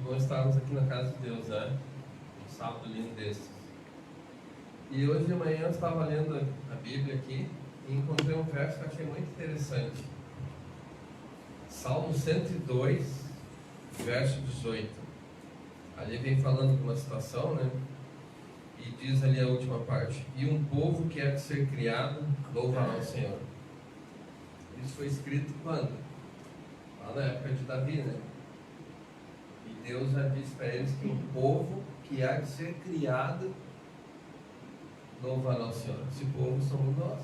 bom estarmos aqui na casa de Deus, né? Um sábado lindo desses. E hoje de manhã eu estava lendo a Bíblia aqui e encontrei um verso que eu achei muito interessante. Salmo 102, verso 18. Ali vem falando de uma situação, né? E diz ali a última parte: e um povo que é de ser criado, louvará ao Senhor. Isso foi escrito quando? Lá na época de Davi, né? E Deus já disse para eles que um povo que há de ser criado louvará ao Senhor. Esse povo somos nós.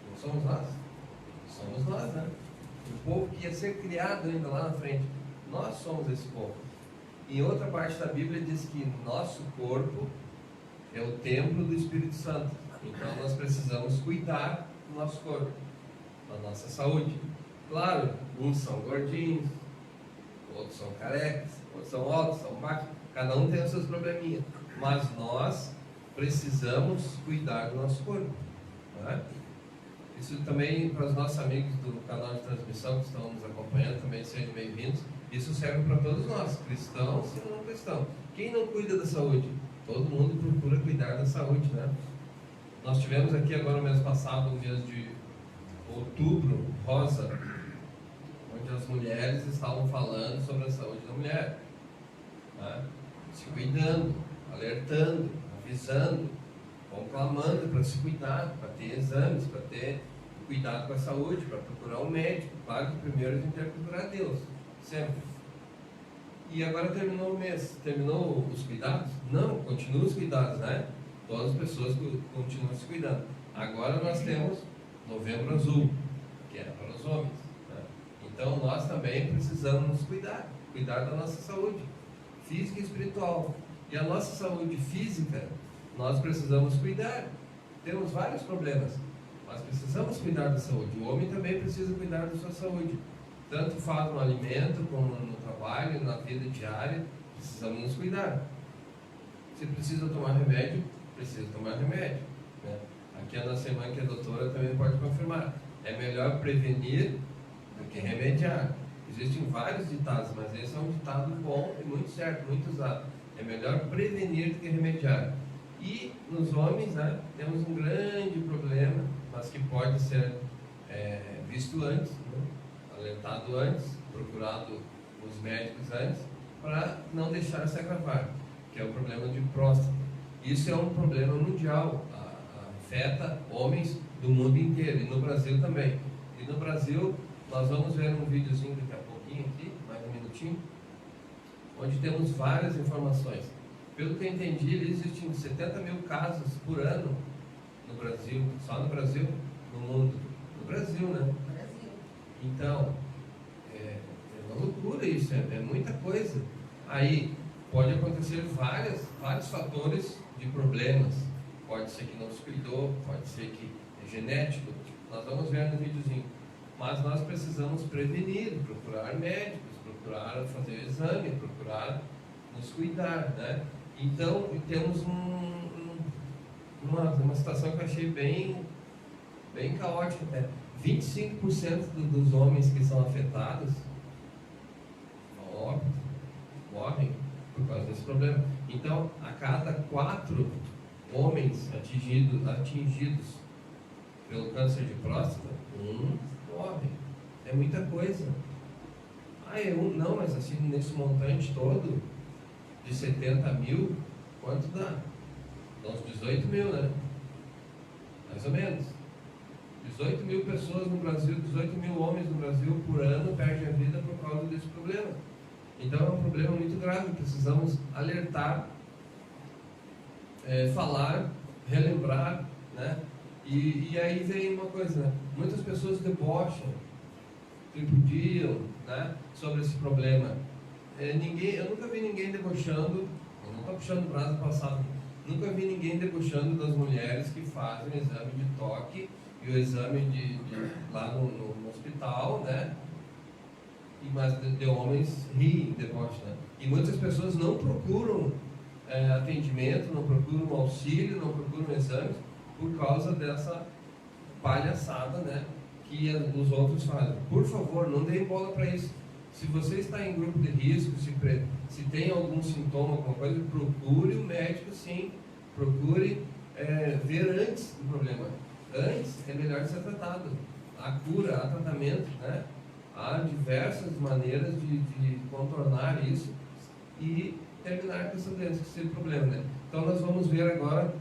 Não somos nós? Somos nós, né? O povo que ia ser criado ainda lá na frente. Nós somos esse povo. Em outra parte da Bíblia diz que nosso corpo é o templo do Espírito Santo. Então nós precisamos cuidar do nosso corpo, da nossa saúde. Claro, uns são gordinhos, outros são carecas, outros são altos, são baixos. Cada um tem os seus probleminhas. Mas nós precisamos cuidar do nosso corpo, não é? Isso também para os nossos amigos do canal de transmissão que estão nos acompanhando, também sejam bem-vindos. Isso serve para todos nós, cristãos e não cristãos. Quem não cuida da saúde? Todo mundo procura cuidar da saúde, né? Nós tivemos aqui agora no mês passado, no mês de outubro, rosa, onde as mulheres estavam falando sobre a saúde da mulher, né? Se cuidando, alertando, avisando, conclamando para se cuidar, para ter exames, para ter cuidado com a saúde, para procurar um médico. Claro que primeiro a gente deve procurar Deus, sempre. E agora terminou o mês, terminou os cuidados? Não, continuam os cuidados, né? Todas as pessoas continuam se cuidando. Agora nós temos Novembro Azul, que é para os homens, né? Então nós também precisamos nos cuidar da nossa saúde física e espiritual. E a nossa saúde física, nós precisamos cuidar. Temos vários problemas, mas precisamos cuidar da saúde. O homem também precisa cuidar da sua saúde, tanto faz no alimento, como no trabalho, na vida diária. Precisamos nos cuidar. Se precisa tomar remédio, precisa tomar remédio, né? Aqui a nossa irmã, que é doutora, também pode confirmar: é melhor prevenir do que remediar. Existem vários ditados, mas esse é um ditado bom e muito certo, muito usado. É melhor prevenir do que remediar. E nos homens, né, temos um grande problema, mas que pode ser visto antes, né, alertado antes, procurado os médicos antes, para não deixar se agravar, que é o problema de próstata. Isso é um problema mundial, afeta homens do mundo inteiro, e no Brasil também. E no Brasil, nós vamos ver um videozinho daqui a pouquinho aqui, mais um minutinho, onde temos várias informações. Pelo que eu entendi, existem 70 mil casos por ano no Brasil, só no Brasil, no mundo. No Brasil, né? Brasil. Então, é uma loucura isso, é muita coisa. Aí pode acontecer vários fatores de problemas. Pode ser que não se cuidou, pode ser que é genético. Nós vamos ver no videozinho. Mas nós precisamos prevenir, procurar médicos, procurar fazer exame, procurar nos cuidar, né? Então, temos uma situação que eu achei bem caótica, né? 25% dos homens que são afetados morrem por causa desse problema. Então, a cada 4 homens atingidos pelo câncer de próstata, 1 morre. É muita coisa. Não, mas assim, nesse montante todo, de 70 mil, quanto dá? Dá uns 18 mil, né? Mais ou menos. 18 mil pessoas no Brasil, 18 mil homens no Brasil por ano perdem a vida por causa desse problema. Então é um problema muito grave, precisamos alertar, falar, relembrar, né? E aí vem uma coisa, né? Muitas pessoas debocham, tripudiam, né, sobre esse problema. Eu nunca vi ninguém debochando, eu não estou puxando o braço passado, nunca vi ninguém debochando das mulheres que fazem o exame de toque e o exame lá no hospital, né? Mas de homens riem, debocham, né? E muitas pessoas não procuram atendimento, não procuram auxílio, não procuram exames por causa dessa palhaçada, né, que os outros fazem. Por favor, não deem bola para isso. Se você está em grupo de risco, se tem algum sintoma, alguma coisa, procure o médico, sim. Procure ver antes do problema. Antes é melhor ser tratado. Há cura, há tratamento, né? Há diversas maneiras de contornar isso e terminar com essa doença, com esse problema, né? Então nós vamos ver agora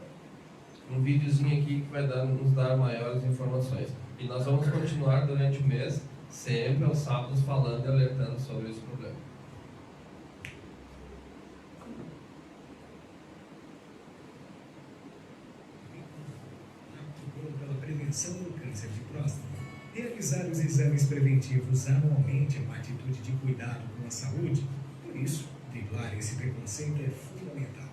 um videozinho aqui que vai nos dar maiores informações. E nós vamos continuar durante o mês, sempre aos sábados, falando e alertando sobre esse problema. Pela prevenção do câncer de próstata, realizar os exames preventivos anualmente é uma atitude de cuidado com a saúde. Por isso, driblar esse preconceito é fundamental.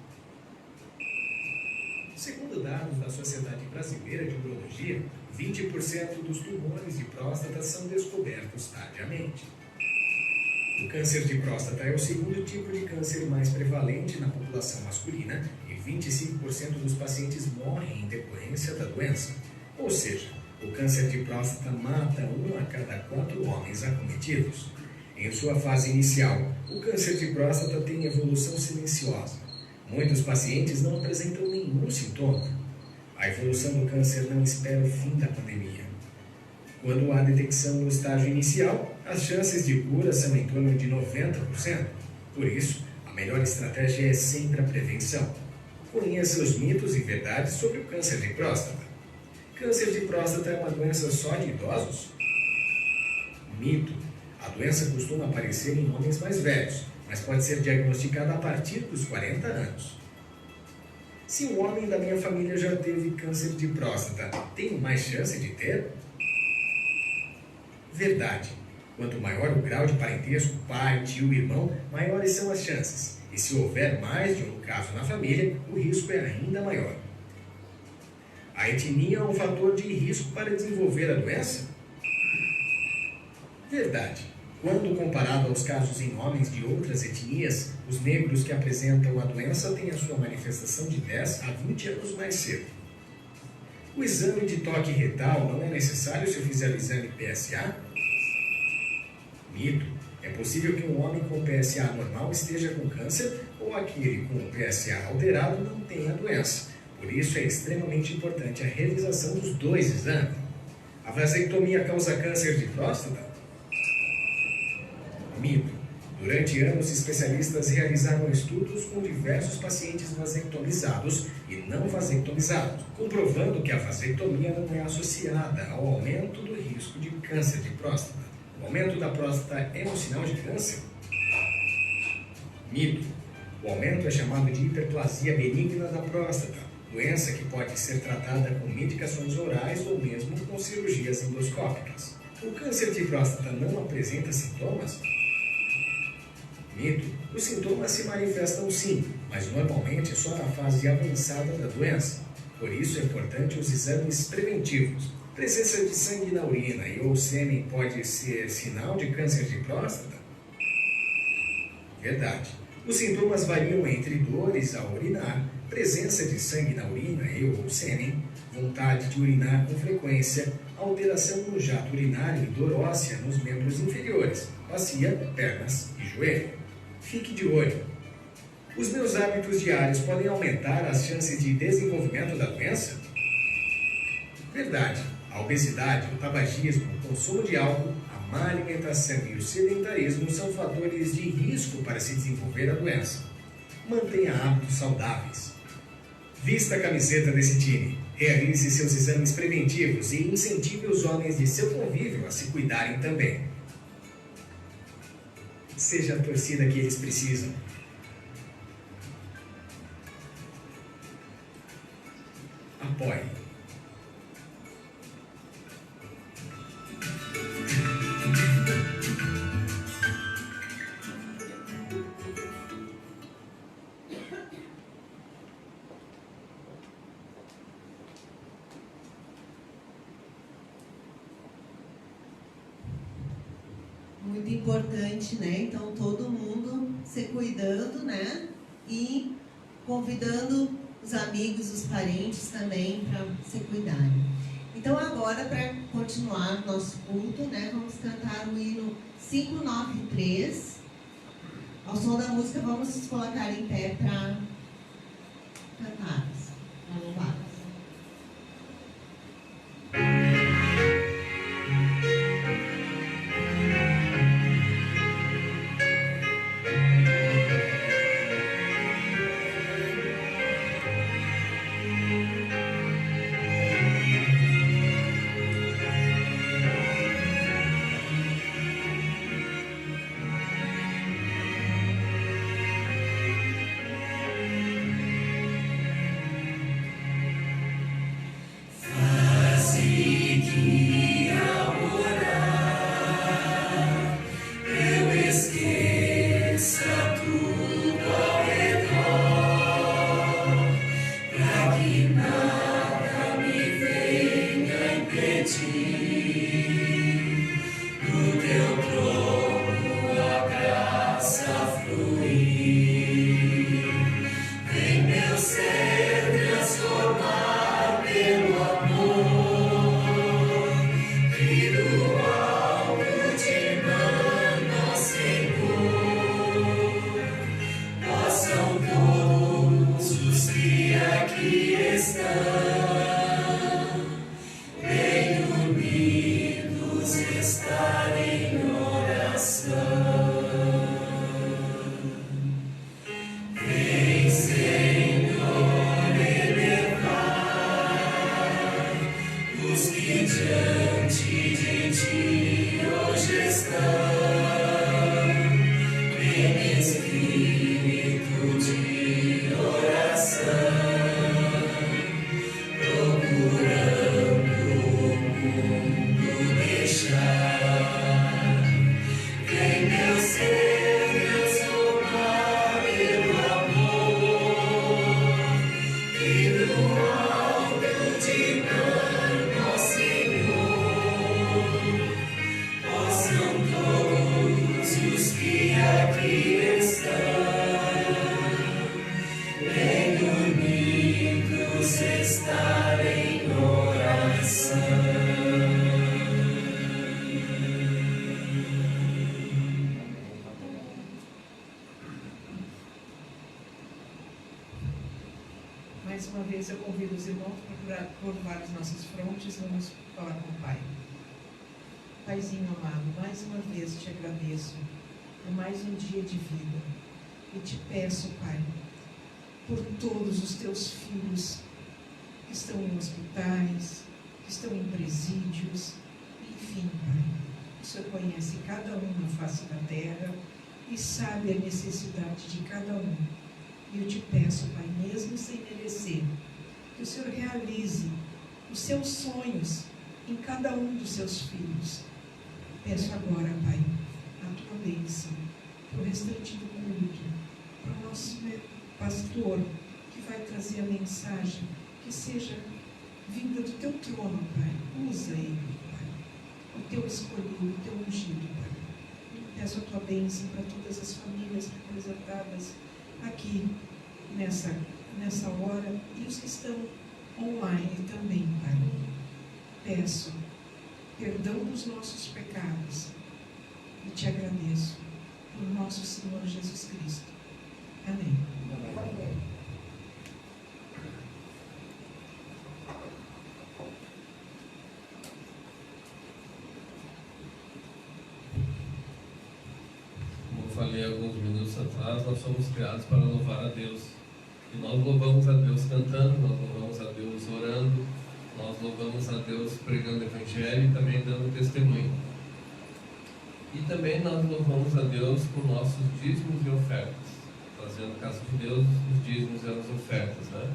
Segundo dados da Sociedade Brasileira de Urologia, 20% dos tumores de próstata são descobertos tardiamente. O câncer de próstata é o segundo tipo de câncer mais prevalente na população masculina e 25% dos pacientes morrem em decorrência da doença. Ou seja, o câncer de próstata mata 1 a cada 4 homens acometidos. Em sua fase inicial, o câncer de próstata tem evolução silenciosa. Muitos pacientes não apresentam nenhum sintoma. A evolução do câncer não espera o fim da pandemia. Quando há detecção no estágio inicial, as chances de cura são em torno de 90%. Por isso, a melhor estratégia é sempre a prevenção. Conheça os mitos e verdades sobre o câncer de próstata. Câncer de próstata é uma doença só de idosos? Mito. A doença costuma aparecer em homens mais velhos, mas pode ser diagnosticada a partir dos 40 anos. Se um homem da minha família já teve câncer de próstata, tenho mais chance de ter? Verdade. Quanto maior o grau de parentesco, pai, tio, irmão, maiores são as chances. E se houver mais de um caso na família, o risco é ainda maior. A etnia é um fator de risco para desenvolver a doença? Verdade. Quando comparado aos casos em homens de outras etnias, os negros que apresentam a doença têm a sua manifestação de 10 a 20 anos mais cedo. O exame de toque retal não é necessário se eu fizer o exame PSA? Mito. É possível que um homem com PSA normal esteja com câncer ou aquele com o PSA alterado não tenha a doença. Por isso é extremamente importante a realização dos 2 exames. A vasectomia causa câncer de próstata? Mito. Durante anos, especialistas realizaram estudos com diversos pacientes vasectomizados e não vasectomizados, comprovando que a vasectomia não é associada ao aumento do risco de câncer de próstata. O aumento da próstata é um sinal de câncer? Mito. O aumento é chamado de hiperplasia benigna da próstata, doença que pode ser tratada com medicações orais ou mesmo com cirurgias endoscópicas. O câncer de próstata não apresenta sintomas? Mito. Os sintomas se manifestam sim, mas normalmente só na fase avançada da doença. Por isso é importante os exames preventivos. Presença de sangue na urina e ou sêmen pode ser sinal de câncer de próstata? Verdade. Os sintomas variam entre dores ao urinar, presença de sangue na urina e ou sêmen, vontade de urinar com frequência, alteração no jato urinário e dor óssea nos membros inferiores, bacia, pernas e joelho. Fique de olho. Os meus hábitos diários podem aumentar as chances de desenvolvimento da doença? Verdade. A obesidade, o tabagismo, o consumo de álcool, a má alimentação e o sedentarismo são fatores de risco para se desenvolver a doença. Mantenha hábitos saudáveis. Vista a camiseta desse time. Realize seus exames preventivos e incentive os homens de seu convívio a se cuidarem também. Seja a torcida que eles precisam. Apoie. Muito importante, né? Então, todo mundo se cuidando, né? E convidando os amigos, os parentes também para se cuidarem. Então agora, para continuar o nosso culto, né, vamos cantar o hino 593. Ao som da música, vamos nos colocar em pé para cantar, para louvar. Mais uma vez eu convido os irmãos para curvar as nossas frontes e vamos falar com o Pai. Paizinho amado, mais uma vez te agradeço por mais um dia de vida e te peço, Pai, por todos os teus filhos que estão em hospitais, que estão em presídios, enfim, Pai, o Senhor conhece cada um na face da terra e sabe a necessidade de cada um. E eu te peço, Pai, mesmo sem merecer, que o Senhor realize os seus sonhos em cada um dos seus filhos. Peço agora, Pai, a tua bênção para o restante do culto, para o nosso pastor, que vai trazer a mensagem, que seja vinda do teu trono, Pai. Usa ele, Pai, o teu escolhido, o teu ungido, Pai. Peço a tua bênção para todas as famílias representadas aqui nessa hora e os que estão online também, Pai. Peço perdão dos nossos pecados e te agradeço por nosso Senhor Jesus Cristo. Amém. Amém. Como eu falei alguns minutos atrás, nós somos criados para louvar a Deus. E nós louvamos a Deus cantando, nós louvamos a Deus orando, nós louvamos a Deus pregando o Evangelho e também dando testemunho. E também nós louvamos a Deus por nossos dízimos e ofertas, trazendo a casa de Deus os dízimos e as ofertas, né?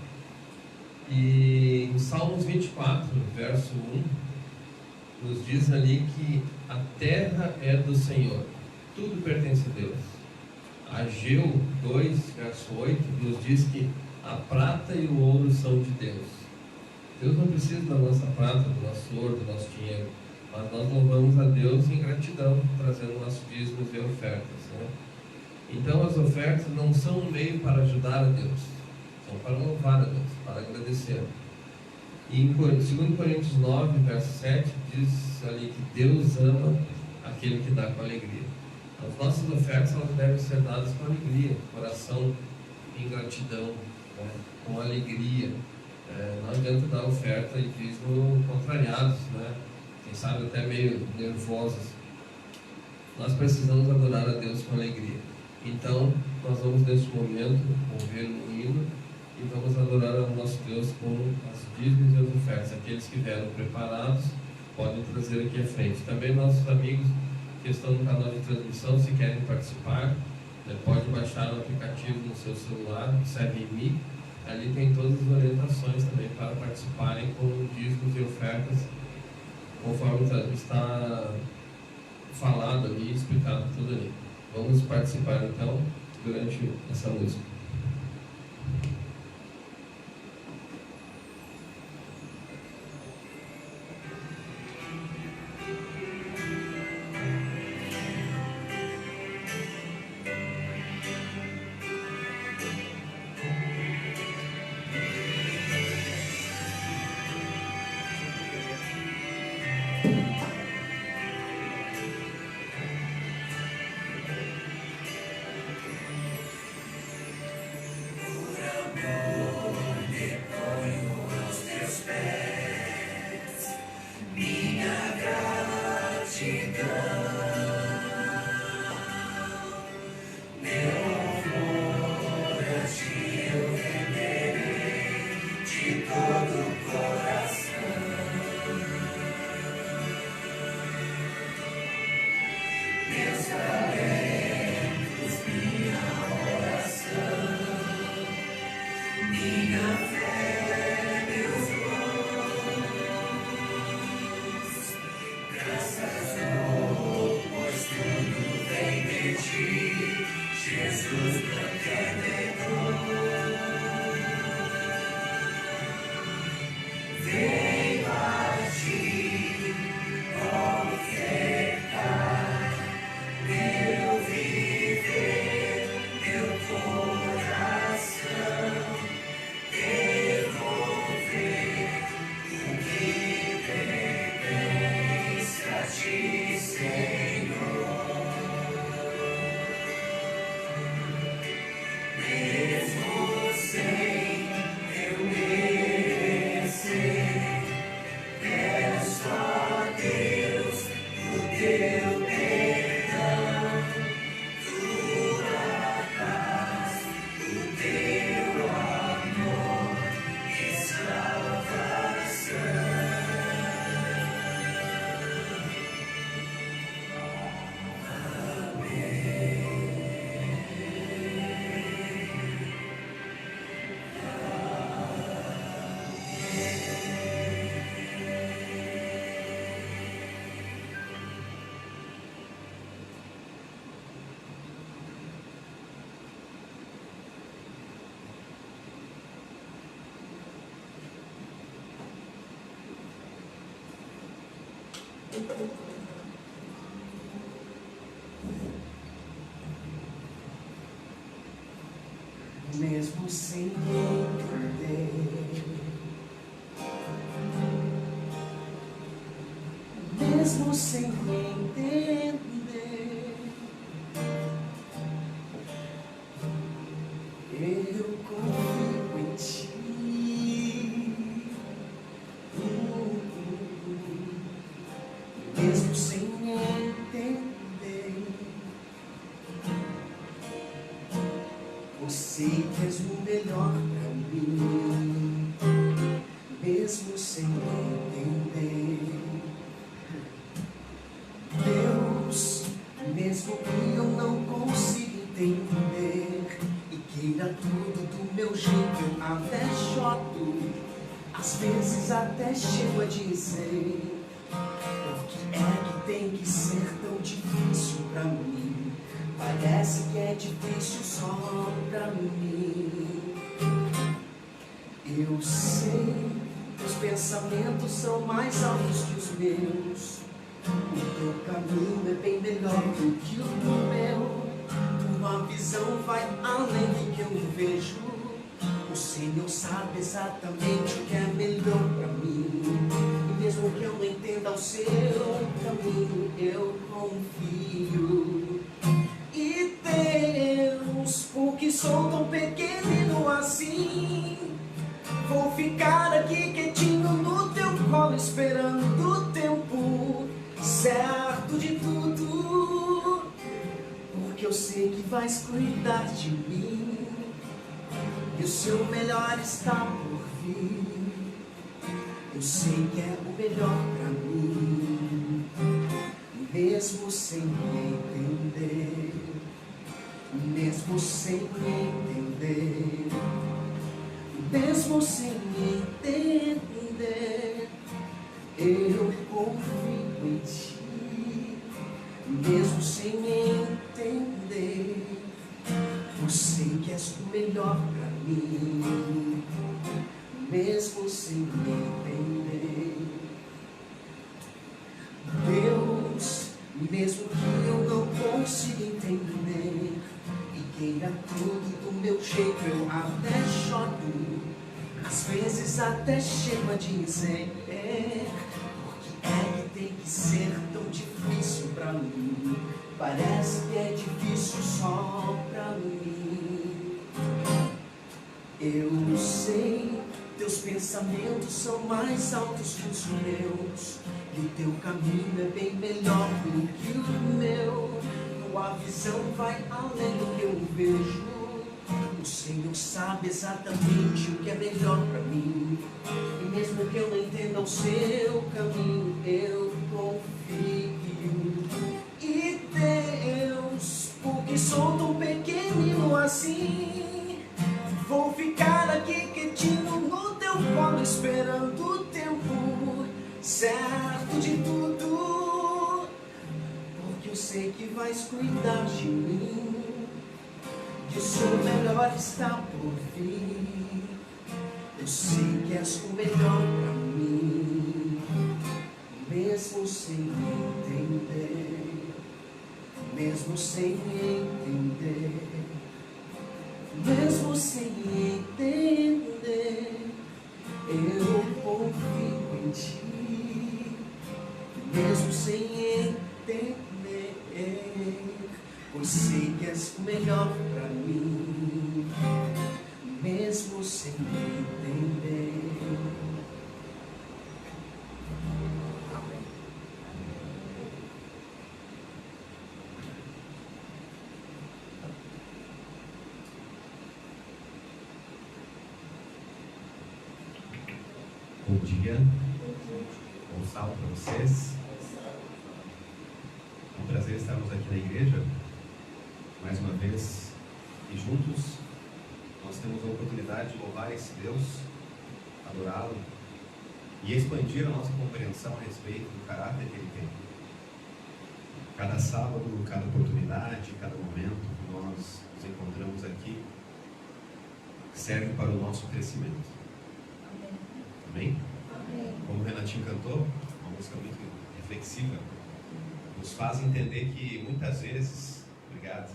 E em Salmos 24, verso 1, nos diz ali que a terra é do Senhor, tudo pertence a Deus. Ageu 2, verso 8, nos diz que a prata e o ouro são de Deus. Deus não precisa da nossa prata, do nosso ouro, do nosso dinheiro, mas nós louvamos a Deus em gratidão, trazendo nossos dízimos e ofertas, né? Então as ofertas não são um meio para ajudar a Deus, são para louvar a Deus, para agradecer. E em 2 Coríntios 9, verso 7, diz ali que Deus ama aquele que dá com alegria. As nossas ofertas elas devem ser dadas com alegria, coração em gratidão, né? Com alegria. Não adianta dar oferta e dízimo contrariados, né? Quem sabe até meio nervosos. Nós precisamos adorar a Deus com alegria. Então, nós vamos neste momento ouvir um hino e vamos adorar ao nosso Deus com as dízimos e as ofertas. Aqueles que vieram preparados podem trazer aqui à frente. Também nossos amigos que estão no canal de transmissão, se querem participar, pode baixar o aplicativo no seu celular, Serve-me. Ali tem todas as orientações também para participarem com dízimos e ofertas, conforme está falado ali, explicado tudo ali. Vamos participar então durante essa música. Mesmo sem entender, mesmo sem entender, eu confio em ti. Mesmo sem entender, você fez o melhor pra mim, mesmo sem entender. Deus, mesmo que eu não consiga entender e queira tudo do meu jeito, eu até choro, às vezes até chego a dizer: por que é que tem que ser tão difícil pra mim? Parece que é difícil só pra mim. Eu sei que os pensamentos são mais altos que os meus. O teu caminho é bem melhor do que o meu. Tua visão vai além do que eu vejo. O Senhor sabe exatamente o que é melhor para mim. E mesmo que eu não entenda o seu caminho, eu confio. E Deus, porque sou tão pequenino assim, vou ficar aqui quietinho no teu colo, esperando o tempo certo de tudo. Porque eu sei que vais cuidar de mim, e o seu melhor está por vir. Eu sei que é o melhor pra mim, mesmo sem entender, mesmo sem entender, mesmo sem entender, eu confio em ti, mesmo sem entender. Eu sei que és o melhor pra mim, mesmo sem entender. Deus, mesmo que eu não consiga entender e queira tudo do meu jeito, eu até choro, às vezes até chego a dizer: por que é que tem que ser tão difícil pra mim? Parece que é difícil só pra mim. Eu sei, teus pensamentos são mais altos que os meus, e o teu caminho é bem melhor do que o meu. Tua visão vai além do que eu vejo. O Senhor sabe exatamente o que é melhor pra mim, e mesmo que eu não entenda o seu caminho, eu confio. E Deus, porque sou tão pequenino assim, vou ficar aqui quietinho no teu colo, esperando o tempo certo de tudo. Porque eu sei que vais cuidar de mim, que o seu melhor está por vir. Eu sei que és o melhor pra mim, mesmo sem entender, mesmo sem entender, mesmo sem entender. Eu confio em ti, mesmo sem entender, pois sei que és o melhor pra mim, mesmo sem entender. Amém. Bom dia, bom sábado para vocês. É um prazer estarmos aqui na igreja mais uma vez, e juntos nós temos a oportunidade de louvar esse Deus, adorá-lo e expandir a nossa compreensão a respeito do caráter que Ele tem. Cada sábado, cada oportunidade, cada momento que nós nos encontramos aqui serve para o nosso crescimento. Amém? Como o Renatinho cantou, uma música muito reflexiva, nos faz entender que muitas vezes, obrigado,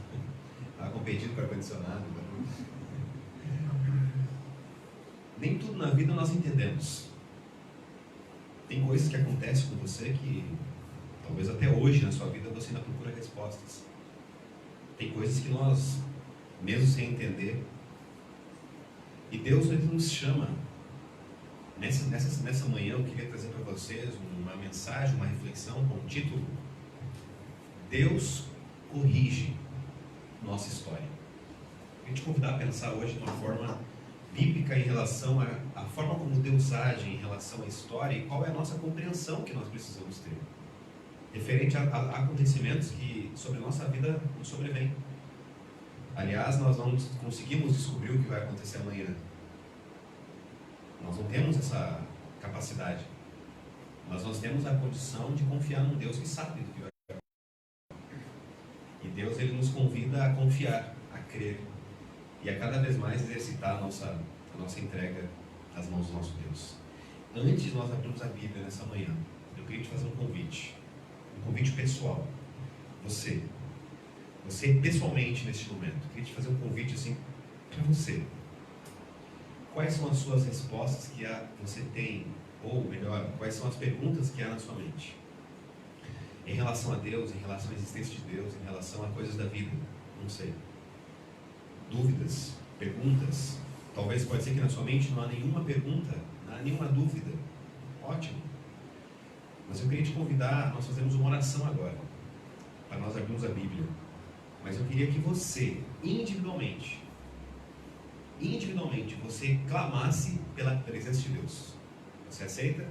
estava com pedido para ar-condicionado, nem tudo na vida nós entendemos. Tem coisas que acontecem com você que talvez até hoje na sua vida você ainda procura respostas. Tem coisas que nós, mesmo sem entender, e Deus ele nos chama. Nessa manhã eu queria trazer para vocês uma mensagem, uma reflexão com o título: Deus corrige nossa história. Eu queria te convidar a pensar hoje de uma forma bíblica em relação à forma como Deus age em relação à história e qual é a nossa compreensão que nós precisamos ter referente a acontecimentos que sobre a nossa vida nos sobrevêm. Aliás, nós não conseguimos descobrir o que vai acontecer amanhã. Nós não temos essa capacidade, mas nós temos a condição de confiar num Deus que sabe do que vai acontecer. E Deus ele nos convida a confiar, a crer e a cada vez mais exercitar a nossa entrega nas mãos do nosso Deus. Antes de nós abrirmos a Bíblia nessa manhã, eu queria te fazer um convite pessoal. Você pessoalmente neste momento, eu queria te fazer um convite assim para você. quais são as suas respostas que você tem, ou melhor, quais são as perguntas que há na sua mente em relação a Deus, em relação à existência de Deus, em relação a coisas da vida? Não sei. Dúvidas, perguntas. Talvez pode ser que na sua mente não há nenhuma pergunta, não há nenhuma dúvida. Ótimo. Mas eu queria te convidar, nós fazemos uma oração agora, para nós abrirmos a Bíblia. Mas eu queria que você, individualmente, você clamasse pela presença de Deus. Você aceita?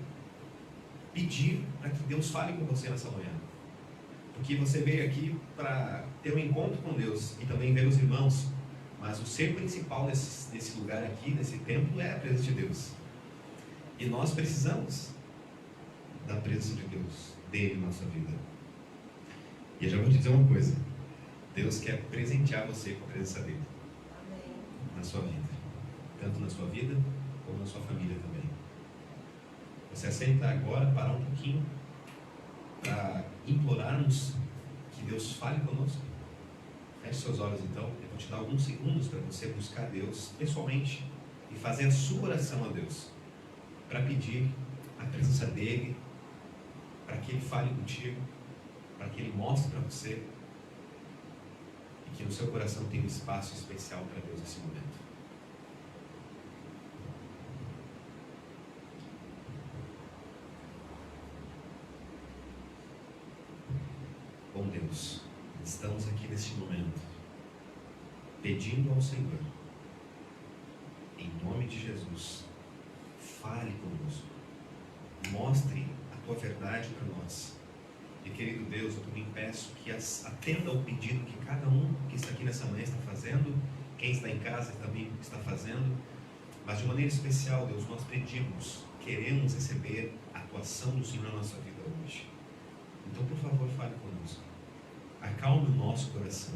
Pedir para que Deus fale com você nessa manhã. Porque você veio aqui para ter um encontro com Deus e também ver os irmãos. Mas o ser principal nesse lugar aqui, nesse templo, é a presença de Deus. E nós precisamos da presença de Deus, dele na nossa vida. E eu já vou te dizer uma coisa. Deus quer presentear você com a presença dele. Amém. Na sua vida. Tanto na sua vida, como na sua família também. Você aceita agora parar um pouquinho para implorarmos que Deus fale conosco? Feche seus olhos então. Eu vou te dar alguns segundos para você buscar Deus pessoalmente e fazer a sua oração a Deus, para pedir a presença dele, para que ele fale contigo, para que ele mostre para você e que no seu coração tenha um espaço especial para Deus nesse momento. Bom Deus, estamos aqui neste momento pedindo ao Senhor, em nome de Jesus, fale conosco, mostre a tua verdade para nós. E querido Deus, eu também peço que atenda ao pedido que cada um que está aqui nessa manhã está fazendo, quem está em casa também está fazendo, mas de maneira especial, Deus, nós pedimos, queremos receber a atuação do Senhor na nossa vida hoje. Então, por favor, fale conosco, acalme o nosso coração,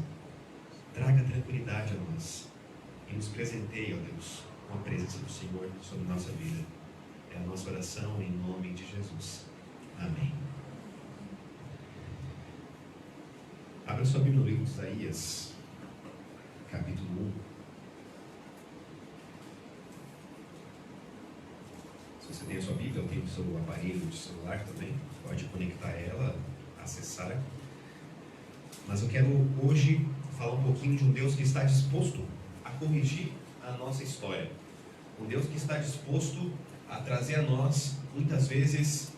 traga tranquilidade a nós e nos presenteie, ó Deus, com a presença do Senhor sobre a nossa vida. É a nossa oração em nome de Jesus. Amém. Abra sua Bíblia no livro de Isaías, capítulo 1. Se você tem a sua Bíblia, ou tem o seu aparelho de celular também, pode conectar ela, acessar. Mas eu quero hoje falar um pouquinho de um Deus que está disposto a corrigir a nossa história. Um Deus que está disposto a trazer a nós, muitas vezes,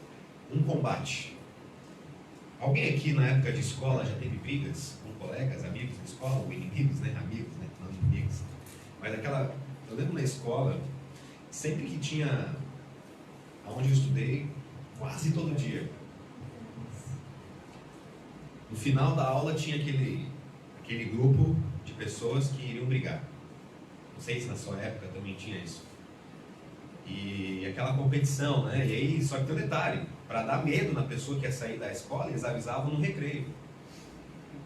um combate. Alguém aqui na época de escola já teve brigas com colegas, amigos da escola, ou inimigos, né? Amigos, né? Não inimigos. Mas eu lembro na escola, sempre que tinha, onde eu estudei, quase todo dia, no final da aula tinha aquele grupo de pessoas que iriam brigar. Não sei se na sua época também tinha isso. E aquela competição, né? E aí, só que tem um detalhe, para dar medo na pessoa que ia sair da escola, eles avisavam no recreio.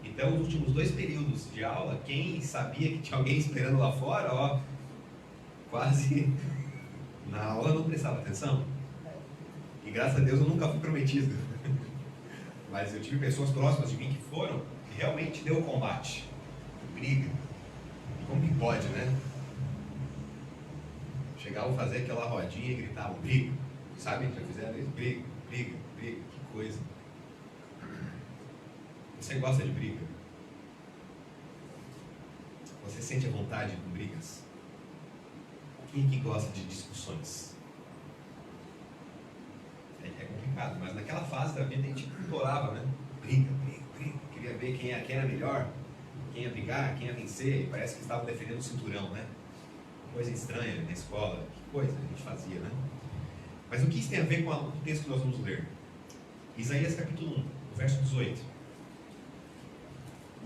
Então, nos últimos 2 períodos de aula, quem sabia que tinha alguém esperando lá fora, ó, quase na aula não prestava atenção. E graças a Deus eu nunca fui prometido. Mas eu tive pessoas próximas de mim que foram e realmente deu combate, briga. E como que pode, né? Chegavam a fazer aquela rodinha e gritavam, briga. Sabe o que já fizeram isso? Briga, briga, briga, que coisa. Você gosta de briga? Você sente a vontade com brigas? Quem que gosta de discussões? É complicado, mas naquela fase da vida a gente implorava, né? Briga, briga, briga. Queria ver quem era melhor, quem ia brigar, quem ia vencer. Parece que estavam defendendo o cinturão, né? Coisa estranha na escola, que coisa a gente fazia, né? Mas o que isso tem a ver com o texto que nós vamos ler? Isaías capítulo 1, verso 18.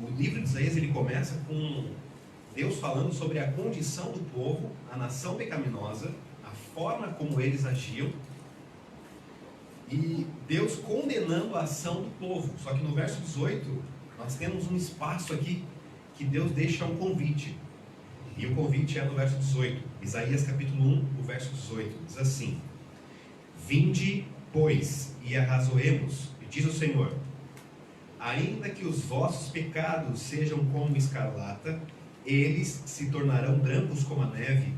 O livro de Isaías ele começa com Deus falando sobre a condição do povo, a nação pecaminosa, a forma como eles agiam, e Deus condenando a ação do povo. Só que no verso 18, nós temos um espaço aqui que Deus deixa um convite. E o convite é no verso 18. Isaías capítulo 1, o verso 18. Diz assim: Vinde, pois, e arrazoemos, e diz o Senhor, ainda que os vossos pecados sejam como escarlata, eles se tornarão brancos como a neve.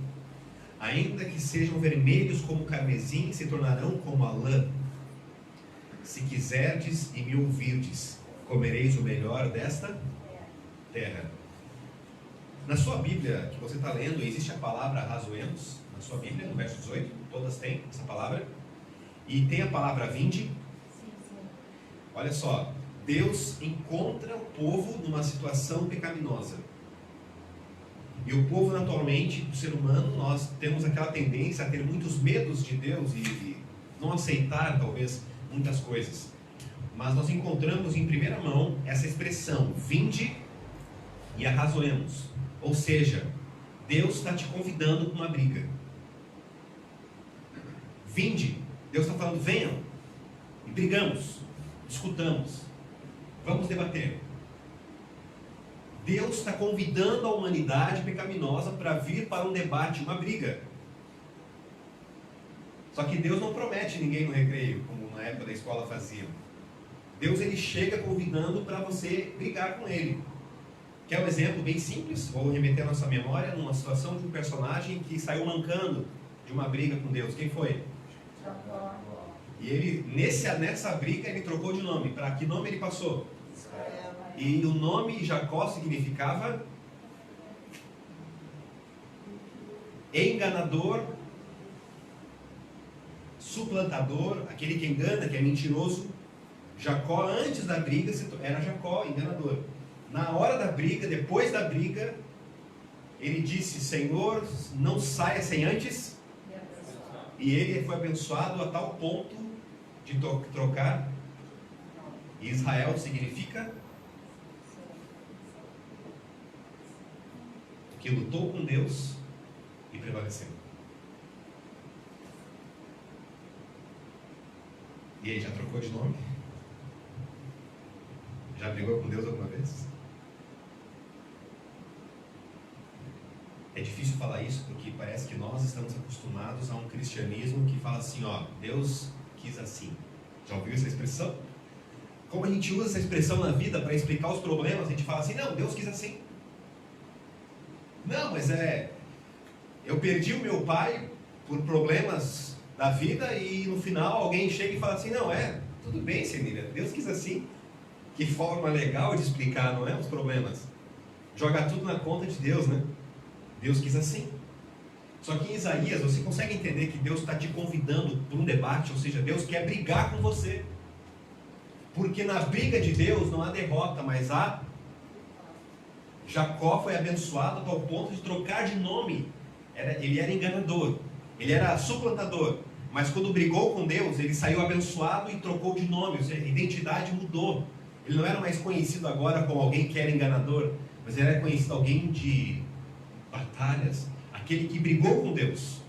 ainda que sejam vermelhos como o carmesim, se tornarão como a lã. Se quiserdes e me ouvirdes, comereis o melhor desta terra. Na sua Bíblia, que você está lendo, existe a palavra arrazoemos. Na sua Bíblia, no verso 18, todas têm essa palavra. E tem a palavra vinde. Olha só, Deus encontra o povo numa situação pecaminosa. E o povo, naturalmente, o ser humano, nós temos aquela tendência a ter muitos medos de Deus e não aceitar, talvez, muitas coisas. Mas nós encontramos em primeira mão essa expressão, vinde e arrazoemos. Ou seja, Deus está te convidando para uma briga. Vinde, Deus está falando, venham e brigamos, discutamos, vamos debater. Deus está convidando a humanidade pecaminosa para vir para um debate, uma briga. Só que Deus não promete ninguém no recreio, como na época da escola faziam. Deus, ele chega convidando para você brigar com ele. Quer um exemplo bem simples? Vou remeter a nossa memória numa situação de um personagem que saiu mancando de uma briga com Deus. Quem foi? Jacó. E ele, nessa briga, ele trocou de nome. Para que nome ele passou? Israel. E o nome Jacó significava enganador, suplantador, aquele que engana, que é mentiroso. Jacó, antes da briga, era Jacó, enganador. Na hora da briga, depois da briga, ele disse, Senhor, não saia sem antes. E ele foi abençoado a tal ponto de trocar. Israel significa que lutou com Deus e prevaleceu. E aí, já trocou de nome? Já brigou com Deus alguma vez? É difícil falar isso porque parece que nós estamos acostumados a um cristianismo que fala assim, ó, Deus quis assim. Já ouviu essa expressão? Como a gente usa essa expressão na vida para explicar os problemas, a gente fala assim, não, Deus quis assim. Não, mas eu perdi o meu pai por problemas da vida e no final alguém chega e fala assim, não, tudo bem, Senira, Deus quis assim. Que forma legal de explicar, não é? Os problemas. Jogar tudo na conta de Deus, né? Deus quis assim. Só que em Isaías você consegue entender que Deus está te convidando para um debate, ou seja, Deus quer brigar com você. Porque na briga de Deus não há derrota, mas há. Jacó foi abençoado ao ponto de trocar de nome. Ele era enganador, ele era suplantador. Mas quando brigou com Deus, ele saiu abençoado e trocou de nome, ou seja, a identidade mudou. Ele não era mais conhecido agora como alguém que era enganador, mas ele era conhecido alguém de batalhas, aquele que brigou com Deus.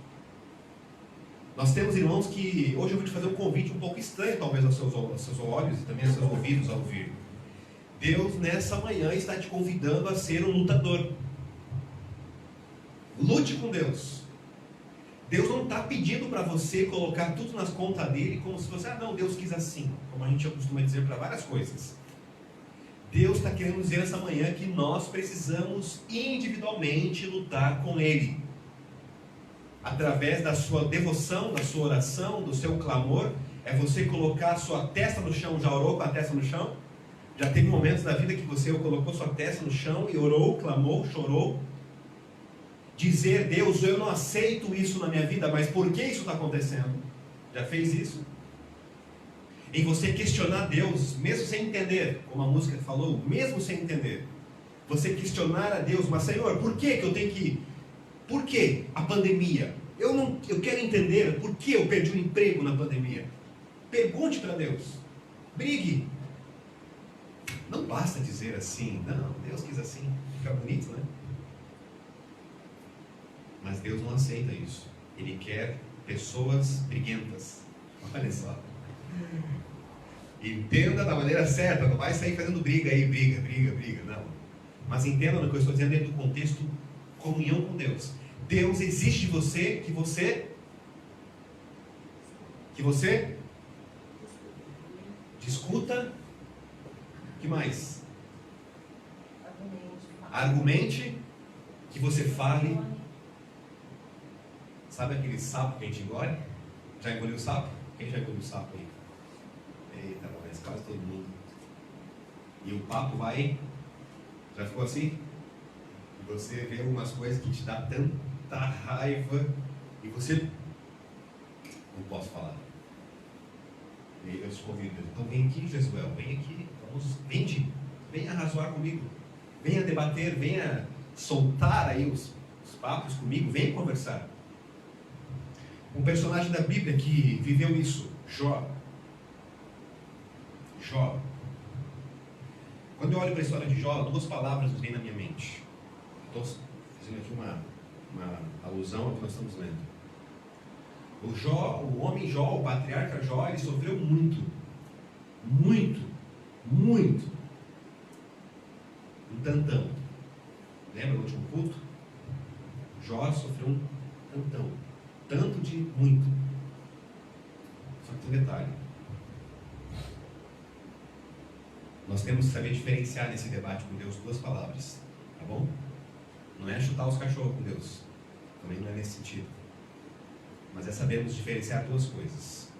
Nós temos irmãos que, hoje eu vou te fazer um convite um pouco estranho, talvez aos seus olhos e também aos seus ouvidos ao ouvir. Deus nessa manhã está te convidando a ser um lutador. Lute com Deus. Deus não está pedindo para você colocar tudo nas contas dele como se fosse, não, Deus quis assim, como a gente costuma dizer para várias coisas. Deus está querendo dizer essa manhã que nós precisamos individualmente lutar com Ele. Através da sua devoção, da sua oração, do seu clamor, é você colocar a sua testa no chão. Já orou com a testa no chão? Já teve momentos da vida que você colocou sua testa no chão e orou, clamou, chorou? Dizer, Deus, eu não aceito isso na minha vida, mas por que isso está acontecendo? Já fez isso? Em você questionar Deus, mesmo sem entender, como a música falou, mesmo sem entender. Você questionar a Deus, mas Senhor, por que eu tenho que... Por que a pandemia? Eu quero entender por que eu perdi o emprego na pandemia. Pergunte para Deus. Brigue. Não basta dizer assim, não, Deus quis assim. Fica bonito, né? Mas Deus não aceita isso. Ele quer pessoas briguentas. Olha só. Entenda da maneira certa. Não vai sair fazendo briga aí, briga, não. Mas entenda no que eu estou dizendo dentro do contexto comunhão com Deus. Deus exige de você que você discuta. Que mais? Argumente. Que você fale. Sabe aquele sapo que a gente engole? Já engoliu sapo? Quem já engoliu sapo aí? Eita, mas quase todo mundo. E o papo vai. Já ficou assim? E você vê algumas coisas que te dá tanta raiva e você não posso falar. E aí eu te convido. Então vem aqui, Jesuel, vem aqui. Venha razoar comigo. Venha debater, venha soltar aí os papos comigo, venha conversar. Um personagem da Bíblia que viveu isso, Jó. Quando eu olho para a história de Jó, duas palavras vêm na minha mente. Estou fazendo aqui uma alusão ao que nós estamos lendo. O homem Jó, o patriarca Jó, ele sofreu muito. Um tantão. Lembra no último culto? Jó sofreu um tantão. Tanto de muito. Só que tem um detalhe. Nós temos que saber diferenciar nesse debate com Deus duas palavras. Tá bom? Não é chutar os cachorros com Deus. Também não é nesse sentido. Mas é sabermos diferenciar duas coisas.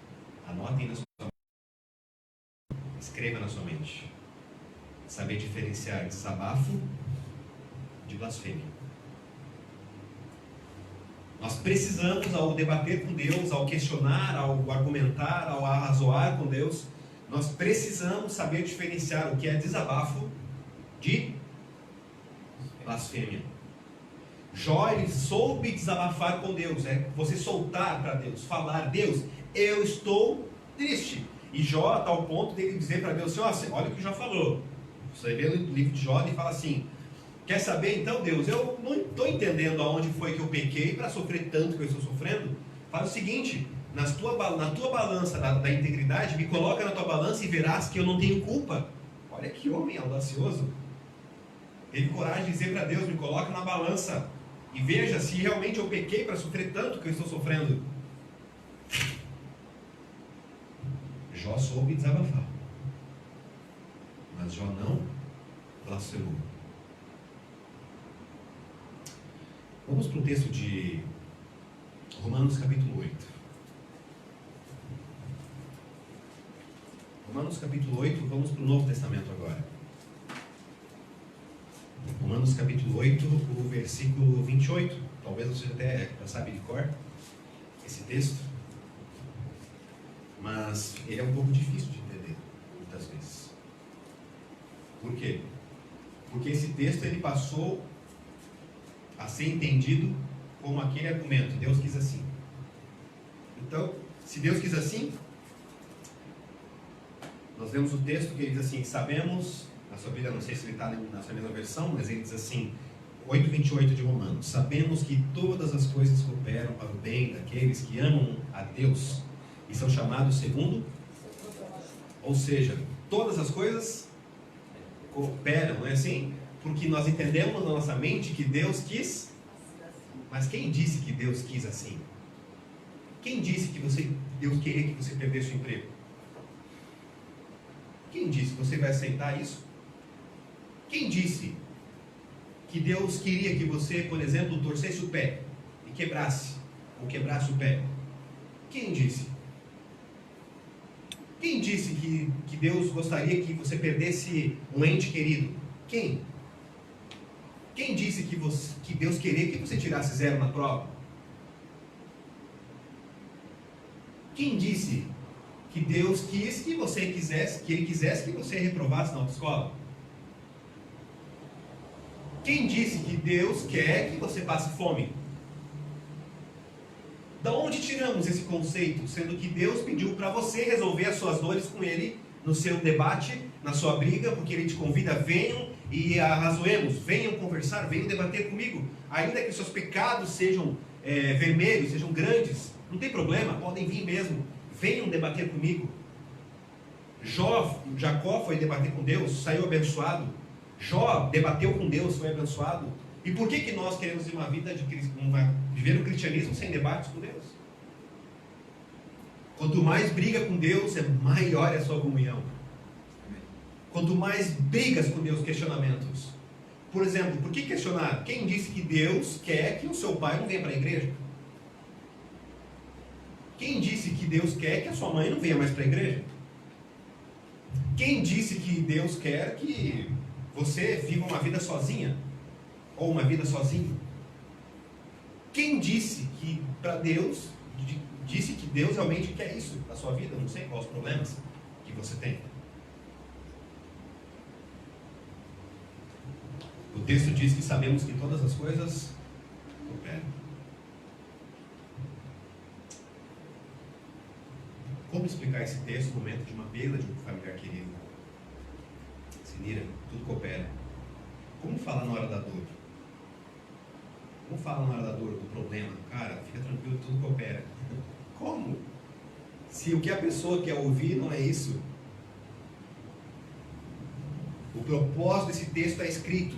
Anotem na sua mente. Escreva na sua mente. Saber diferenciar desabafo de blasfêmia. Nós precisamos, ao debater com Deus, ao questionar, ao argumentar, ao arrazoar com Deus, nós precisamos saber diferenciar o que é desabafo de blasfêmia. Jó, ele soube desabafar com Deus, você soltar para Deus, falar: Deus, eu estou triste. E Jó, a tal ponto dele dizer para Deus: olha o que Jó falou. Você vê no livro de Jó, ele fala assim: quer saber então, Deus, eu não estou entendendo aonde foi que eu pequei para sofrer tanto que eu estou sofrendo. Faz o seguinte, na tua balança da integridade, me coloca na tua balança e verás que eu não tenho culpa. Olha que homem audacioso. Teve coragem de dizer para Deus: me coloca na balança e veja se realmente eu pequei para sofrer tanto que eu estou sofrendo. Jó soube desabafar, mas Jó não blasfemou. Vamos para o texto de Romanos capítulo 8. Romanos capítulo 8, vamos para o Novo Testamento agora. Romanos capítulo 8, o versículo 28. Talvez você até já sabe de cor esse texto, mas ele é um pouco difícil de entender muitas vezes. Por quê? Porque esse texto ele passou a ser entendido como aquele argumento: Deus quis assim. Então, se Deus quis assim, nós vemos o texto que ele diz assim: sabemos, na sua Bíblia, não sei se ele está na sua mesma versão, mas ele diz assim, 8:28 de Romanos: sabemos que todas as coisas cooperam para o bem daqueles que amam a Deus e são chamados segundo, ou seja, todas as coisas cooperam, não é assim? Porque nós entendemos na nossa mente que Deus quis. Mas quem disse que Deus quis assim? Quem disse que Deus queria que você perdesse o emprego? Quem disse que você vai aceitar isso? Quem disse que Deus queria que você, por exemplo, torcesse o pé e quebrasse o pé? Quem disse? Quem disse que Deus gostaria que você perdesse um ente querido? Quem? Quem disse que Deus queria que você tirasse 0 na prova? Quem disse que Deus quis que Ele quisesse que você reprovasse na autoescola? Quem disse que Deus quer que você passe fome? Da onde tiramos esse conceito, sendo que Deus pediu para você resolver as suas dores com Ele, no seu debate, na sua briga, porque Ele te convida: venham e arrazoemos, venham conversar, venham debater comigo, ainda que seus pecados sejam vermelhos, sejam grandes, não tem problema, podem vir mesmo, venham debater comigo. Jacó foi debater com Deus, saiu abençoado. Jó debateu com Deus, foi abençoado. E por que nós queremos viver o cristianismo sem debates com Deus? Quanto mais briga com Deus, maior é a sua comunhão. Quanto mais brigas com Deus, questionamentos. Por exemplo, por que questionar? Quem disse que Deus quer que o seu pai não venha para a igreja? Quem disse que Deus quer que a sua mãe não venha mais para a igreja? Quem disse que Deus quer que você viva uma vida sozinha? Ou uma vida sozinho? Quem disse que para Deus, disse que Deus realmente quer isso na sua vida? Eu não sei quais os problemas que você tem. O texto diz que sabemos que todas as coisas cooperam. Como explicar esse texto no momento de uma perda de um familiar querido? Sinira, tudo coopera. Como falar na hora da dor? Como falar na hora da dor, do problema? Cara, fica tranquilo, tudo coopera. Como? Se o que a pessoa quer ouvir não é isso. O propósito desse texto está escrito.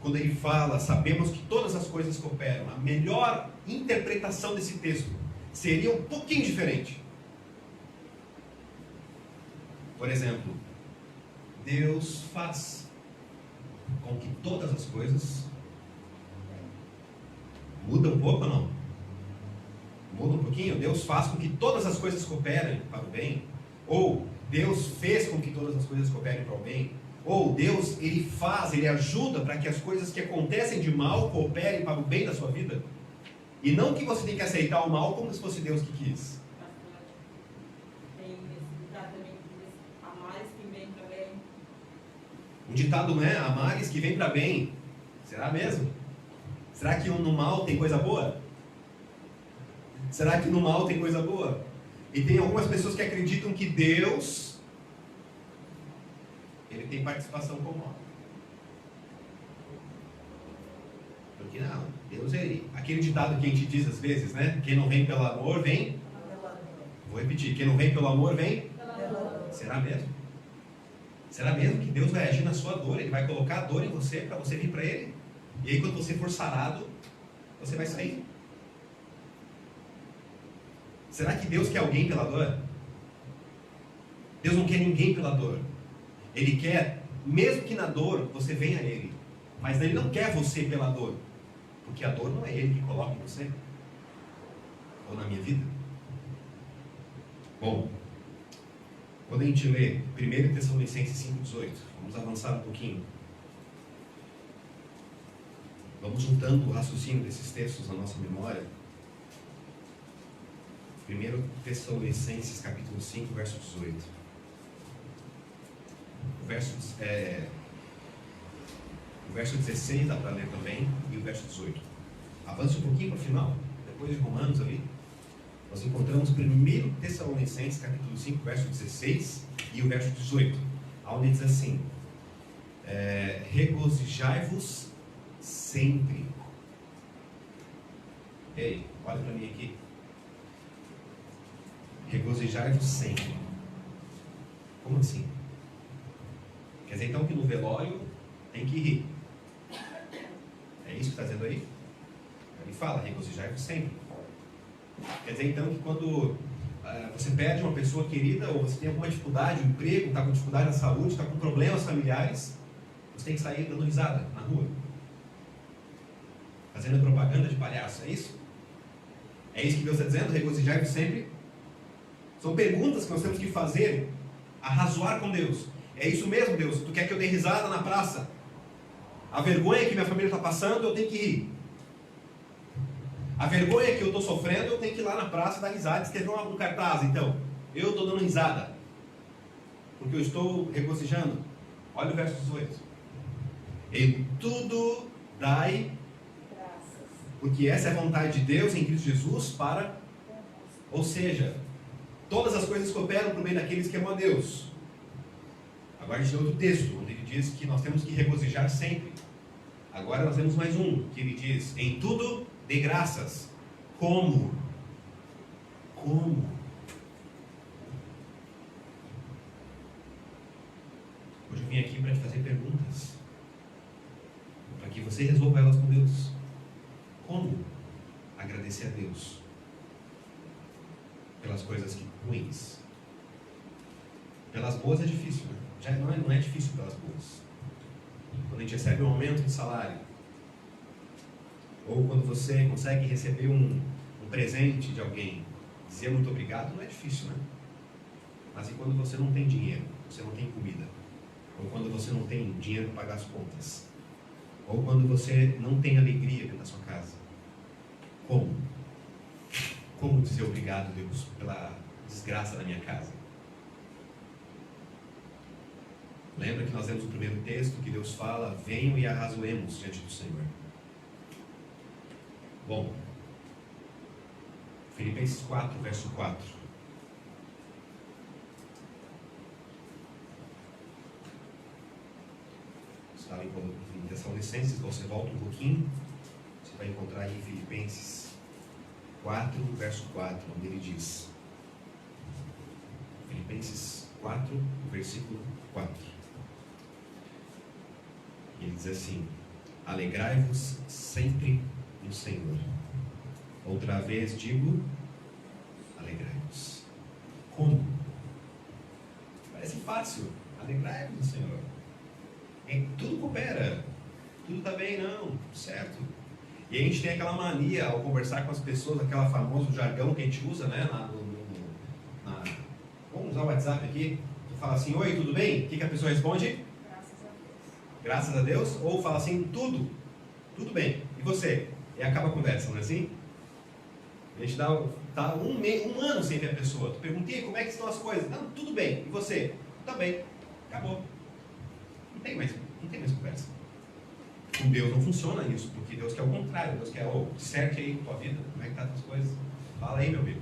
Quando ele fala, sabemos que todas as coisas cooperam. A melhor interpretação desse texto seria um pouquinho diferente. Por exemplo, Deus faz com que todas as coisas... Muda um pouco ou não? Muda um pouquinho? Deus faz com que todas as coisas cooperem para o bem? Ou Deus fez com que todas as coisas cooperem para o bem? Ou Deus, Ele faz, Ele ajuda para que as coisas que acontecem de mal cooperem para o bem da sua vida? E não que você tem que aceitar o mal como se fosse Deus que quis. Um ditado não é? Há males que vêm para bem. Será mesmo? Será que no mal tem coisa boa? Será que no mal tem coisa boa? E tem algumas pessoas que acreditam que Deus, Ele tem participação com o mal. Porque não, Deus é Ele. Aquele ditado que a gente diz às vezes, né? Quem não vem pelo amor, vem... Vou repetir. Quem não vem pelo amor, vem... Será mesmo? Será mesmo que Deus vai agir na sua dor? Ele vai colocar a dor em você para você vir para Ele? E aí quando você for sarado, você vai sair? Será que Deus quer alguém pela dor? Deus não quer ninguém pela dor. Ele quer, mesmo que na dor, você venha a Ele. Mas Ele não quer você pela dor. Porque a dor não é Ele que coloca em você. Ou na minha vida. Bom, quando a gente lê 1 Tessalonicenses 5,18, vamos avançar um pouquinho. Vamos juntando o raciocínio desses textos na nossa memória. 1 Tessalonicenses capítulo 5, verso 18. O verso 16 dá para ler também, e o verso 18. Avance um pouquinho para o final, depois de Romanos ali. Nós encontramos 1 Tessalonicenses capítulo 5, verso 16 e o verso 18, onde diz assim: regozijai-vos sempre. Ei, olha para mim aqui. Regozijai-vos sempre. Como assim? Quer dizer então que no velório tem que rir. É isso que está dizendo aí? Ele fala, regozijai-vos sempre. Quer dizer então que quando você perde uma pessoa querida, ou você tem alguma dificuldade no emprego, está com dificuldade na saúde, está com problemas familiares, você tem que sair dando risada na rua, fazendo propaganda de palhaço, é isso? É isso que Deus está dizendo? Regozijai-vos sempre? São perguntas que nós temos que fazer, arrazoar com Deus. É isso mesmo, Deus? Tu quer que eu dê risada na praça? A vergonha que minha família está passando, eu tenho que rir. A vergonha que eu estou sofrendo, eu tenho que ir lá na praça dar risada, escrever um cartaz. Então, eu estou dando risada, porque eu estou regozijando. Olha o verso 18. Em tudo dai graças, porque essa é a vontade de Deus em Cristo Jesus para... Ou seja, todas as coisas cooperam para o bem daqueles que amam a Deus. Agora a gente tem outro texto, onde ele diz que nós temos que regozijar sempre. Agora nós temos mais um, que ele diz: em tudo dê graças. Como? Como? Hoje eu vim aqui para te fazer perguntas, para que você resolva elas com Deus. Como agradecer a Deus pelas coisas ruins? Pelas boas é difícil, né? Já não é difícil pelas boas. Quando a gente recebe um aumento de salário, ou quando você consegue receber um presente de alguém, Dizer muito obrigado não é difícil, né? Mas e quando você não tem dinheiro, você não tem comida? Ou quando você não tem dinheiro para pagar as contas? Ou quando você não tem alegria dentro da sua casa? Como? Como dizer obrigado, Deus, pela desgraça da minha casa? Lembra que nós lemos o primeiro texto que Deus fala: venham e arrazoemos diante do Senhor. Bom, Filipenses 4, verso 4. Estava em Tessalonicenses, você volta um pouquinho, você vai encontrar aí em Filipenses 4, verso 4, onde ele diz, Filipenses 4, versículo 4. Ele diz assim: alegrai-vos sempre no Senhor. Outra vez digo, alegrai-vos. Como? Parece fácil. Alegrai-vos no Senhor. Tudo coopera. Tudo está bem, não. Certo. E a gente tem aquela mania ao conversar com as pessoas, aquela famoso jargão que a gente usa, né? Vamos usar o WhatsApp aqui. Tu fala assim: oi, tudo bem? O que a pessoa responde? Graças a Deus. Ou fala assim: tudo bem. E você? E acaba a conversa, não é assim? A gente tá um ano sem ver a pessoa. Tu pergunta: como é que estão as coisas? Não, tudo bem. E você? Tá bem. Acabou. Não tem mais conversa. Com Deus não funciona isso, porque Deus quer o contrário. Deus quer: disserte aí com a tua vida, como é que tá as tuas coisas? Fala aí, meu amigo.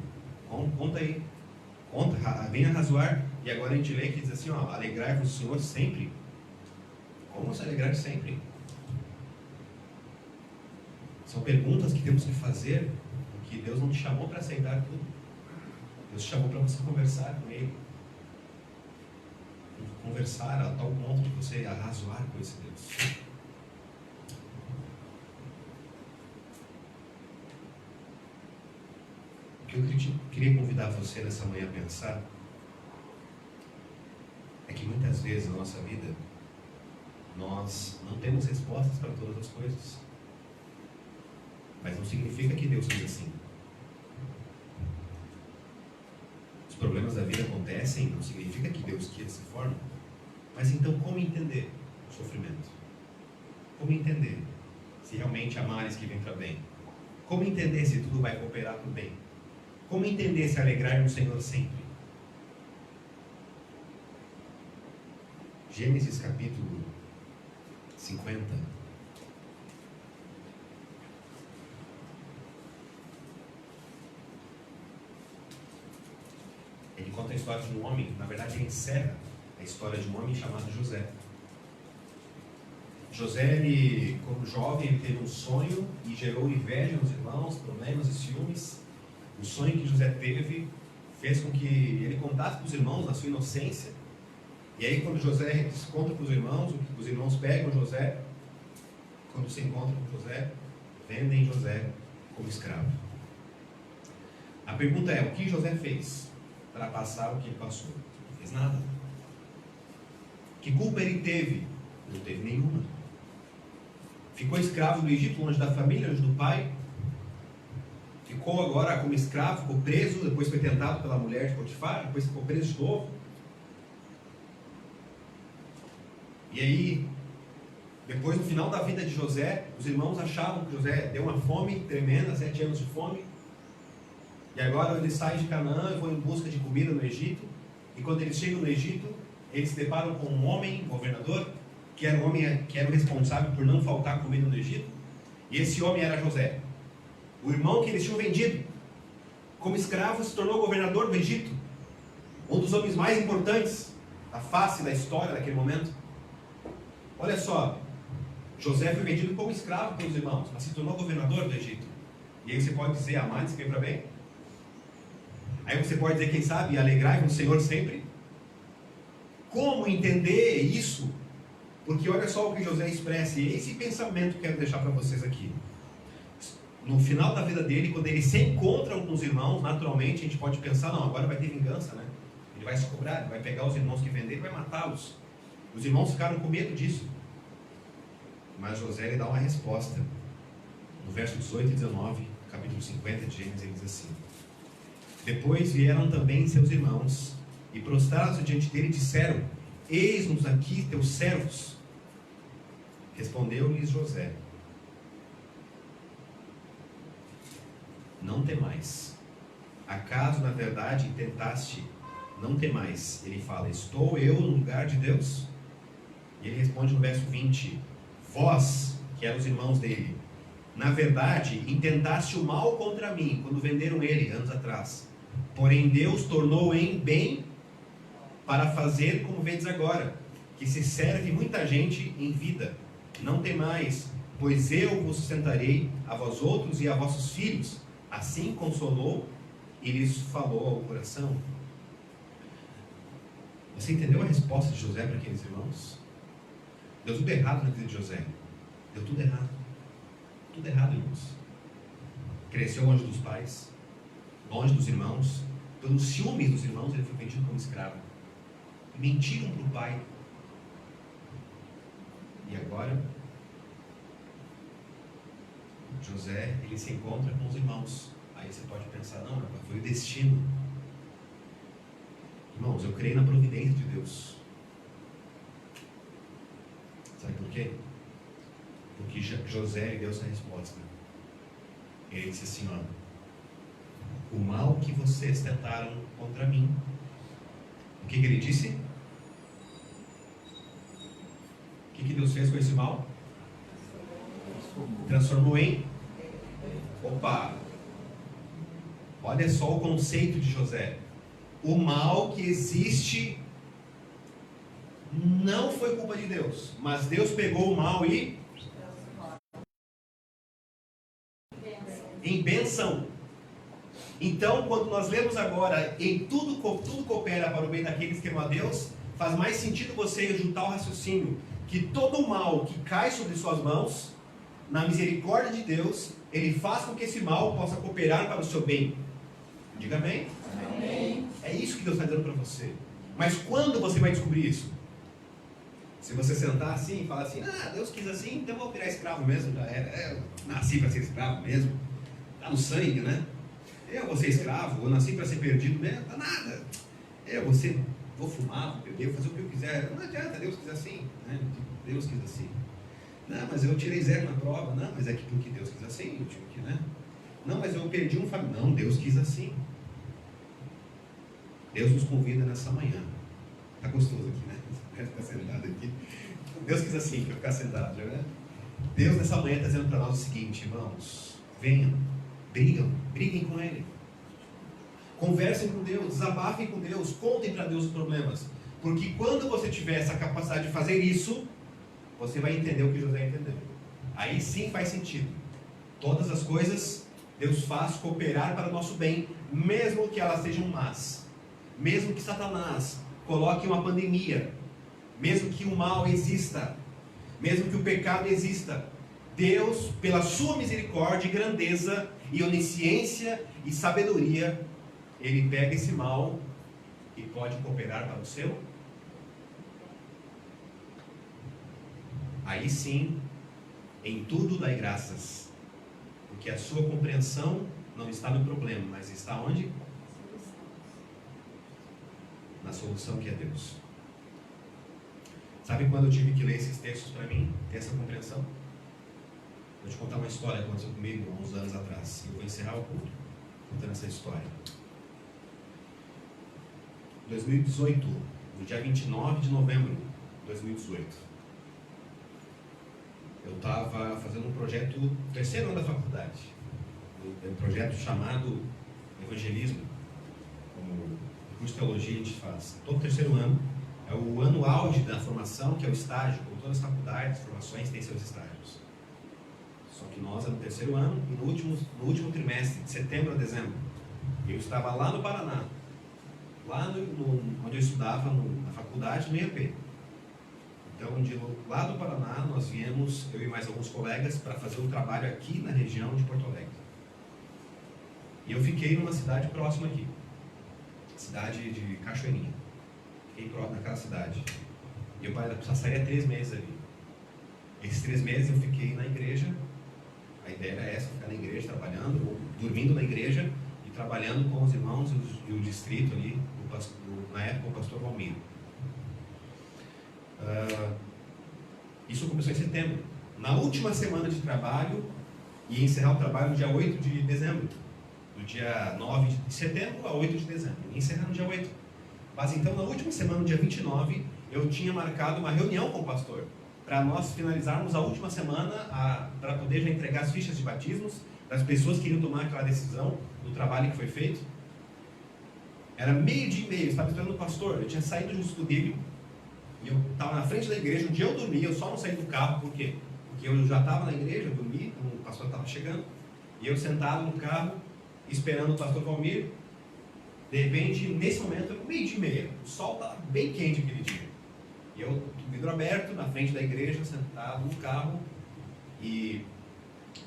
Conta aí. Conta, venha razoar. E agora a gente lê que diz assim: alegrai-vos no Senhor sempre. Como se alegrar sempre? São perguntas que temos que fazer, porque Deus não te chamou para aceitar tudo. Deus te chamou para você conversar com Ele. Conversar a tal ponto de você arrazoar com esse Deus. O que eu queria convidar você nessa manhã a pensar é que muitas vezes na nossa vida nós não temos respostas para todas as coisas. Mas não significa que Deus seja assim. Os problemas da vida acontecem, não significa que Deus queira dessa forma. Mas então, como entender o sofrimento? Como entender se realmente há males que vêm para bem? Como entender se tudo vai cooperar para o bem? Como entender se alegrar no Senhor sempre? Gênesis capítulo 50. Ele conta a história de um homem, na verdade ele encerra a história de um homem chamado José. José, ele, como jovem, ele teve um sonho e gerou inveja nos irmãos, problemas e ciúmes. O sonho que José teve fez com que ele contasse para os irmãos a sua inocência. E aí quando José conta para os irmãos pegam José, quando se encontram com José, vendem José como escravo. A pergunta é: o que José fez para passar o que ele passou? Não fez nada. Que culpa ele teve? Não teve nenhuma. Ficou escravo do Egito, longe da família, longe do pai. Ficou agora como escravo, ficou preso, depois foi tentado pela mulher de Potifar, depois ficou preso de novo. E aí, depois no final da vida de José, os irmãos achavam que José deu uma fome tremenda, 7 anos de fome. E agora eles saem de Canaã e vão em busca de comida no Egito. E quando eles chegam no Egito, eles se deparam com um homem, um governador, que era o responsável por não faltar comida no Egito. E esse homem era José. O irmão que eles tinham vendido como escravo se tornou governador do Egito. Um dos homens mais importantes da face da história daquele momento. Olha só, José foi vendido como escravo pelos irmãos, mas se tornou governador do Egito. E aí você pode dizer: amados, que vem para bem? Aí você pode dizer, quem sabe, alegrai-vos no Senhor sempre. Como entender isso? Porque olha só o que José expressa, e esse pensamento que eu quero deixar para vocês aqui. No final da vida dele, quando ele se encontra com os irmãos, naturalmente a gente pode pensar: não, agora vai ter vingança, né? Ele vai se cobrar, ele vai pegar os irmãos que venderam e vai matá-los. Os irmãos ficaram com medo disso. Mas José, ele dá uma resposta. No verso 18 e 19, capítulo 50 de Gênesis, ele diz assim: Depois vieram também seus irmãos e prostrados diante dele disseram: eis-nos aqui teus servos. Respondeu-lhes José: não temais. Acaso na verdade tentaste? Não temais. Ele fala: estou eu no lugar de Deus? E ele responde no verso 20: vós, que eram os irmãos dele, na verdade intentaste o mal contra mim, quando venderam ele anos atrás. Porém Deus tornou em bem, para fazer como vedes agora, que se serve muita gente em vida. Não temais, pois eu vos sustentarei, a vós outros e a vossos filhos. Assim consolou e lhes falou ao coração. Você entendeu a resposta de José para aqueles irmãos? Deu tudo errado na vida de José. Deu tudo errado. Tudo errado, irmãos. Cresceu longe dos pais, longe dos irmãos. Pelos ciúmes dos irmãos, ele foi vendido como escravo. Mentiram para o pai. E agora, José, ele se encontra com os irmãos. Aí você pode pensar: não, foi o destino. Irmãos, eu creio na providência de Deus. Sabe por quê? Porque José deu essa resposta. Ele disse assim: ó, o mal que vocês tentaram contra mim. O que ele disse? O que Deus fez com esse mal? Transformou em... Opa! Olha só o conceito de José. O mal que existe não foi culpa de Deus, mas Deus pegou o mal e em bênção. Então, quando nós lemos agora, em tudo coopera para o bem daqueles que amam a Deus, faz mais sentido você juntar o raciocínio que todo o mal que cai sobre suas mãos, na misericórdia de Deus, Ele faz com que esse mal possa cooperar para o seu bem. Diga amém? Amém. É isso que Deus está dando para você. Mas quando você vai descobrir isso? Se você sentar assim e falar assim: Deus quis assim, então eu vou virar escravo mesmo. Já era. Eu nasci para ser escravo mesmo. Está no sangue, né? Eu vou ser escravo, eu nasci para ser perdido mesmo. Não dá nada. Vou fumar, vou beber, vou fazer o que eu quiser. Não adianta, Deus quis assim, né? Deus quis assim. Não, mas eu tirei 0 na prova. Não, mas é que porque Deus quis assim, eu tive que, né? Não, mas eu perdi um familiar. Não, Deus quis assim. Deus nos convida nessa manhã. Tá gostoso aqui, né? Ficar sentado aqui. Deus quis assim, para eu ficar sentado, né? Deus nessa manhã está dizendo para nós o seguinte: irmãos, venham, briguem com Ele. Conversem com Deus, desabafem com Deus, contem para Deus os problemas. Porque quando você tiver essa capacidade de fazer isso, você vai entender o que José entendeu. Aí sim faz sentido. Todas as coisas Deus faz cooperar para o nosso bem, mesmo que elas sejam más. Mesmo que Satanás coloque uma pandemia, mesmo que o mal exista, mesmo que o pecado exista, Deus, pela sua misericórdia e grandeza e onisciência e sabedoria, Ele pega esse mal e pode cooperar para o seu. Aí sim, em tudo dai graças, porque a sua compreensão não está no problema, mas está onde? Na solução que é Deus. Sabe quando eu tive que ler esses textos para mim, ter essa compreensão? Vou te contar uma história que aconteceu comigo há uns anos atrás. Eu vou encerrar o culto contando essa história. Em 2018, no dia 29 de novembro de 2018, eu estava fazendo um projeto, terceiro ano da faculdade, um projeto chamado Evangelismo, como curso de teologia a gente faz. Todo terceiro ano é o ano auge da formação, que é o estágio, como todas as faculdades, formações têm seus estágios. Só que nós é no terceiro ano e no último trimestre, de setembro a dezembro, eu estava lá no Paraná, lá onde eu estudava na faculdade, no IEP. Então, lá do Paraná, nós viemos, eu e mais alguns colegas, para fazer um trabalho aqui na região de Porto Alegre. E eu fiquei numa cidade próxima aqui, cidade de Cachoeirinha. Fiquei próximo daquela cidade. E eu passaria 3 meses ali. Esses 3 meses eu fiquei na igreja. A ideia era essa, ficar na igreja trabalhando, ou dormindo na igreja, e e trabalhando com os irmãos e o distrito ali, na época o pastor Valmir. Isso começou em setembro. Na última semana de trabalho, ia encerrar o trabalho no dia 8 de dezembro. Do dia 9 de setembro a 8 de dezembro. Ia encerrar no dia 8. Mas então, na última semana, no dia 29, eu tinha marcado uma reunião com o pastor, para nós finalizarmos a última semana, para poder já entregar as fichas de batismos das pessoas que iriam tomar aquela decisão do trabalho que foi feito. Era 12:30, eu estava esperando o pastor, eu tinha saído do estudo bíblico, e eu estava na frente da igreja. Um dia eu dormi, eu só não saí do carro, por quê? Porque eu já estava na igreja, eu dormi, o pastor estava chegando, e eu sentado no carro, esperando o pastor Valmir. De repente, nesse momento, era 12:30, o sol estava bem quente aquele dia. E eu, com o vidro aberto, na frente da igreja, sentado no carro, e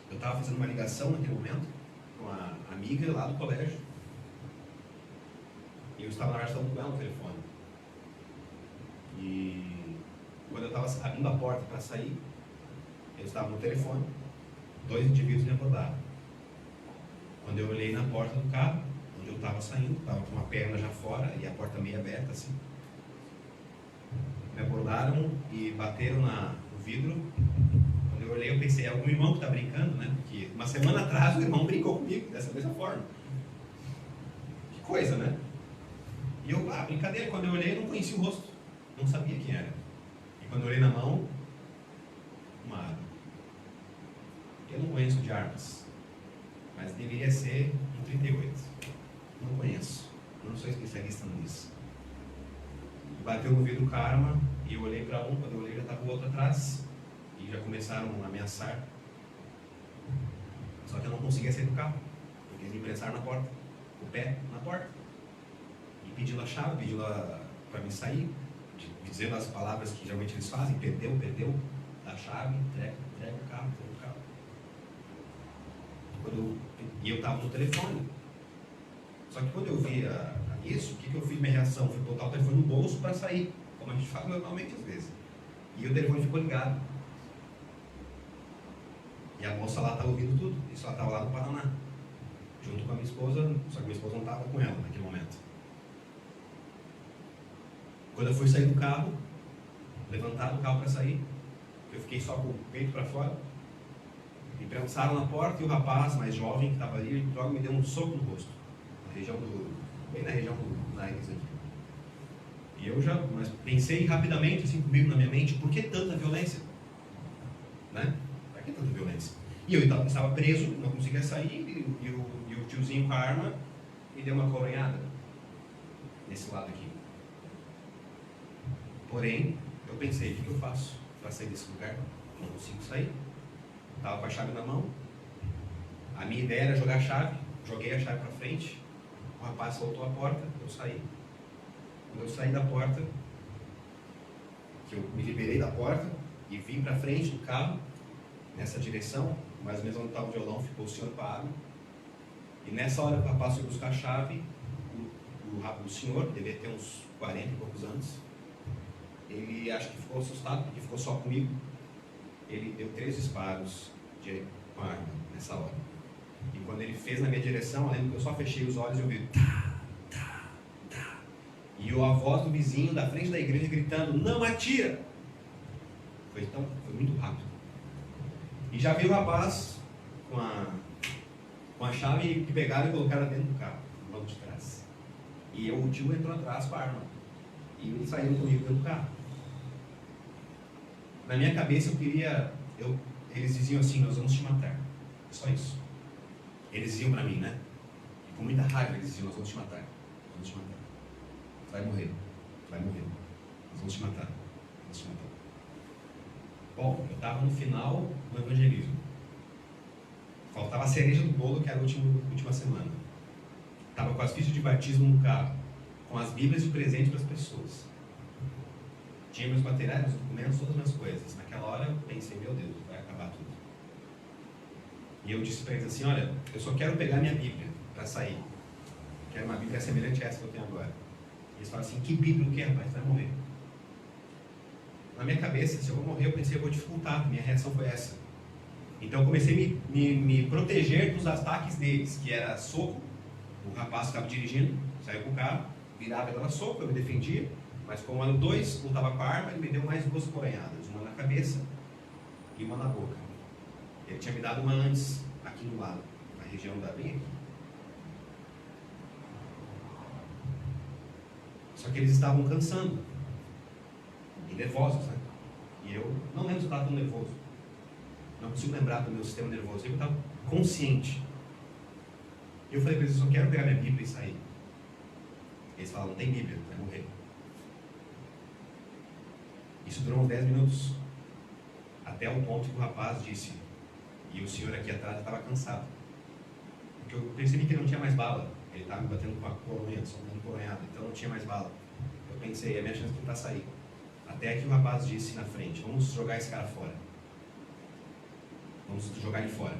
eu estava fazendo uma ligação naquele momento com a amiga lá do colégio. E eu estava, na verdade, falando com ela no telefone. E quando eu estava abrindo a porta para sair, eu estava no telefone, 2 indivíduos me abordaram. Quando eu olhei na porta do carro, onde eu estava saindo, estava com uma perna já fora e a porta meio aberta assim. Me abordaram e bateram no vidro. Quando eu olhei, eu pensei, é algum irmão que está brincando, né? Porque uma semana atrás o irmão brincou comigo dessa mesma forma. Que coisa, né? E eu, brincadeira. Quando eu olhei, eu não conhecia o rosto, não sabia quem era. E quando eu olhei na mão, uma arma. Eu não conheço de armas, mas deveria ser um 38. Não conheço, não sou especialista nisso. Bateu no vidro com a arma e eu olhei para um. Quando eu olhei, já estava o outro atrás e já começaram a ameaçar. Só que eu não conseguia sair do carro, porque eles me prensaram na porta, o pé na porta, e pedindo a chave, pedindo para me sair, dizendo as palavras que geralmente eles fazem: perdeu, a chave, entrega o carro, E eu estava no telefone. Só que quando eu vi isso, o que eu fiz? Minha reação foi botar o telefone no bolso para sair, como a gente faz normalmente às vezes. E o telefone ficou ligado. E a moça lá estava ouvindo tudo. Isso ela estava lá no Paraná, junto com a minha esposa, só que minha esposa não estava com ela naquele momento. Quando eu fui sair do carro, levantar do carro para sair, eu fiquei só com o peito para fora. Me prensaram na porta e o rapaz mais jovem que estava ali, logo me deu um soco no rosto, bem na região do nariz aqui. E eu mas pensei rapidamente assim comigo na minha mente: por que tanta violência? Né? Por que tanta violência? E eu estava preso, não conseguia sair, e o tiozinho com a arma me deu uma coronhada nesse lado aqui. Porém, eu pensei: o que eu faço para sair desse lugar? Não consigo sair. Estava com a chave na mão. A minha ideia era jogar a chave. Joguei a chave para frente. O rapaz soltou a porta. Eu saí. Quando eu saí da porta, que eu me liberei da porta e vim para frente do carro, nessa direção, mais ou menos onde estava o violão, ficou o senhor parado. E nessa hora o rapaz foi buscar a chave. O senhor, devia ter uns 40 e poucos anos, ele acho que ficou assustado, porque ficou só comigo. Ele deu 3 disparos com a arma nessa hora. E quando ele fez na minha direção, eu lembro que eu só fechei os olhos e ouvi tá. E a voz do vizinho da frente da igreja gritando: não atira! Foi muito rápido. E já vi o rapaz com a chave que pegaram e colocaram dentro do carro, no banco de trás. E o tio entrou atrás com a arma. E eles saíram comigo dentro do carro. Na minha cabeça eles diziam assim: nós vamos te matar. Só isso. Eles diziam para mim, né? E com muita raiva eles diziam: nós vamos te matar. Vamos te matar. Vai morrer. Nós vamos te matar. Bom, eu estava no final do evangelismo. Faltava a cereja do bolo, que era a última semana. Estava com as fichas de batismo no carro, com as bíblias de presente para as pessoas. Tinha meus materiais, meus documentos, todas as minhas coisas. Naquela hora eu pensei: meu Deus, vai acabar tudo. E eu disse para eles assim: olha, eu só quero pegar minha Bíblia para sair. Quero uma Bíblia semelhante a essa que eu tenho agora. E eles falaram assim: que Bíblia que é, rapaz? Vai morrer. Na minha cabeça, se eu vou morrer, eu pensei: eu vou dificultar. Minha reação foi essa. Então eu comecei a me proteger dos ataques deles, que era soco, O rapaz que estava dirigindo, saiu com o carro, virava e dava soco, eu me defendia, mas como ano 2, lutava com a arma, ele me deu mais 2 coronhadas, uma na cabeça e uma na boca. Ele tinha me dado uma antes, aqui do lado, na região da bem aqui. Só que eles estavam cansando e nervosos, né? E eu não lembro se eu estava tão nervoso. Não consigo lembrar do meu sistema nervoso. Eu estava consciente. E eu falei para eles, eu só quero pegar minha Bíblia e sair. Eles falaram, não tem Bíblia, vai morrer. Isso durou uns 10 minutos. Até o ponto que o rapaz disse, e o senhor aqui atrás estava cansado. Porque eu percebi que ele não tinha mais bala. Ele estava me batendo com a coronha, só dando coronhada, então não tinha mais bala. Eu pensei, é a minha chance de tentar sair. Até que o rapaz disse na frente, vamos jogar esse cara fora. Vamos jogar ele fora.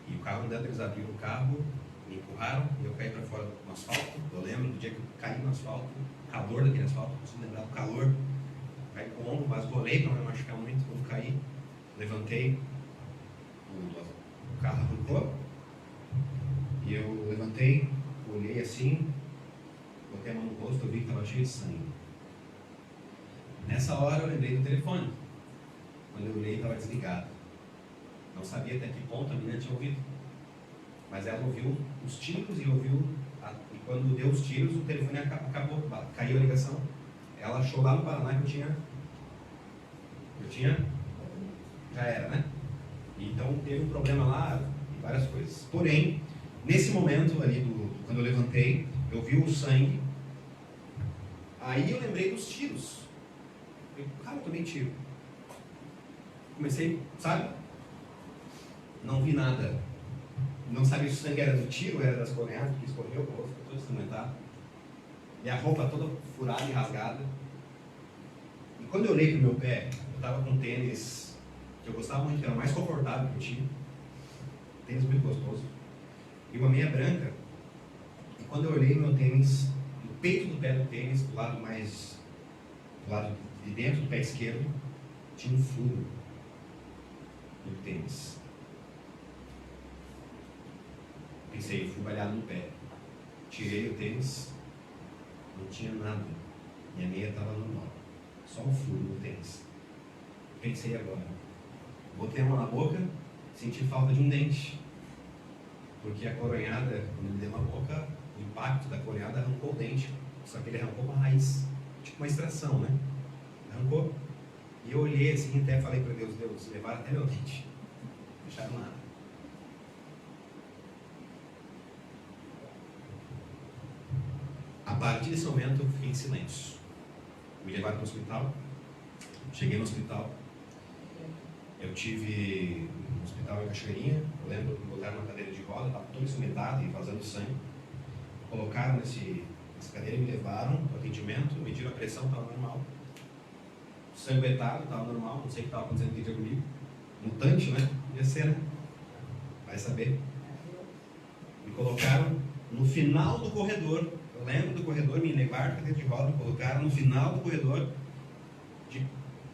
E o carro andando, eles abriram o carro, me empurraram e eu caí para fora no asfalto. Eu lembro do dia que eu caí no asfalto, o calor daquele asfalto, não consigo lembrar do calor. Caí com o ombro, mas rolei para não me machucar muito. Quando caí, levantei, o carro arrancou. E eu levantei, olhei assim, botei a mão no rosto, eu vi que estava cheio de sangue. Nessa hora eu lembrei do telefone. Quando eu olhei, estava desligado. Não sabia até que ponto a menina tinha ouvido. Mas ela ouviu os tiros e ouviu. E quando deu os tiros, o telefone acabou, caiu a ligação. Ela achou lá no Paraná que eu tinha. Já era, né? Então teve um problema lá e várias coisas. Porém, nesse momento ali, quando eu levantei, eu vi o sangue. Aí eu lembrei dos tiros. Eu, cara, eu tomei tiro. Comecei, sabe? Não vi nada. Não sabia se o sangue era do tiro, era das coronhadas, que escorreu, o rosto todo ensanguentado. E a roupa toda furada e rasgada. E quando eu olhei pro meu pé, eu estava com um tênis que eu gostava muito, que era o mais confortável que eu tinha. Tênis muito gostoso. E uma meia branca. E quando eu olhei meu tênis, no peito do pé do tênis, do lado de dentro do pé esquerdo, tinha um furo no tênis. Pensei, fui balhado no pé. Tirei o tênis, não tinha nada. Minha meia estava normal. Só um furo no tênis. Pensei agora. Botei a mão na boca, senti falta de um dente. Porque a coronhada, quando ele deu na boca, o impacto da coronhada arrancou o dente. Só que ele arrancou uma raiz. Tipo uma extração, né? Arrancou. E eu olhei assim, até falei para Deus, levaram até meu dente. Deixaram nada. A partir desse momento eu fiquei em silêncio. Me levaram para o hospital. Cheguei no hospital. Eu tive no hospital em Cachoeirinha. Eu lembro que me botaram numa cadeira de roda, estava todo ensanguentado e vazando sangue. Colocaram nessa cadeira e me levaram para o atendimento, mediram a pressão, estava normal. Sanguentado, estava normal, não sei o que estava acontecendo aqui comigo. Mutante, né? Ia ser, né? Vai saber. Me colocaram no final do corredor. Eu lembro do corredor, me levaram para cadeira de roda, me colocaram no final do corredor,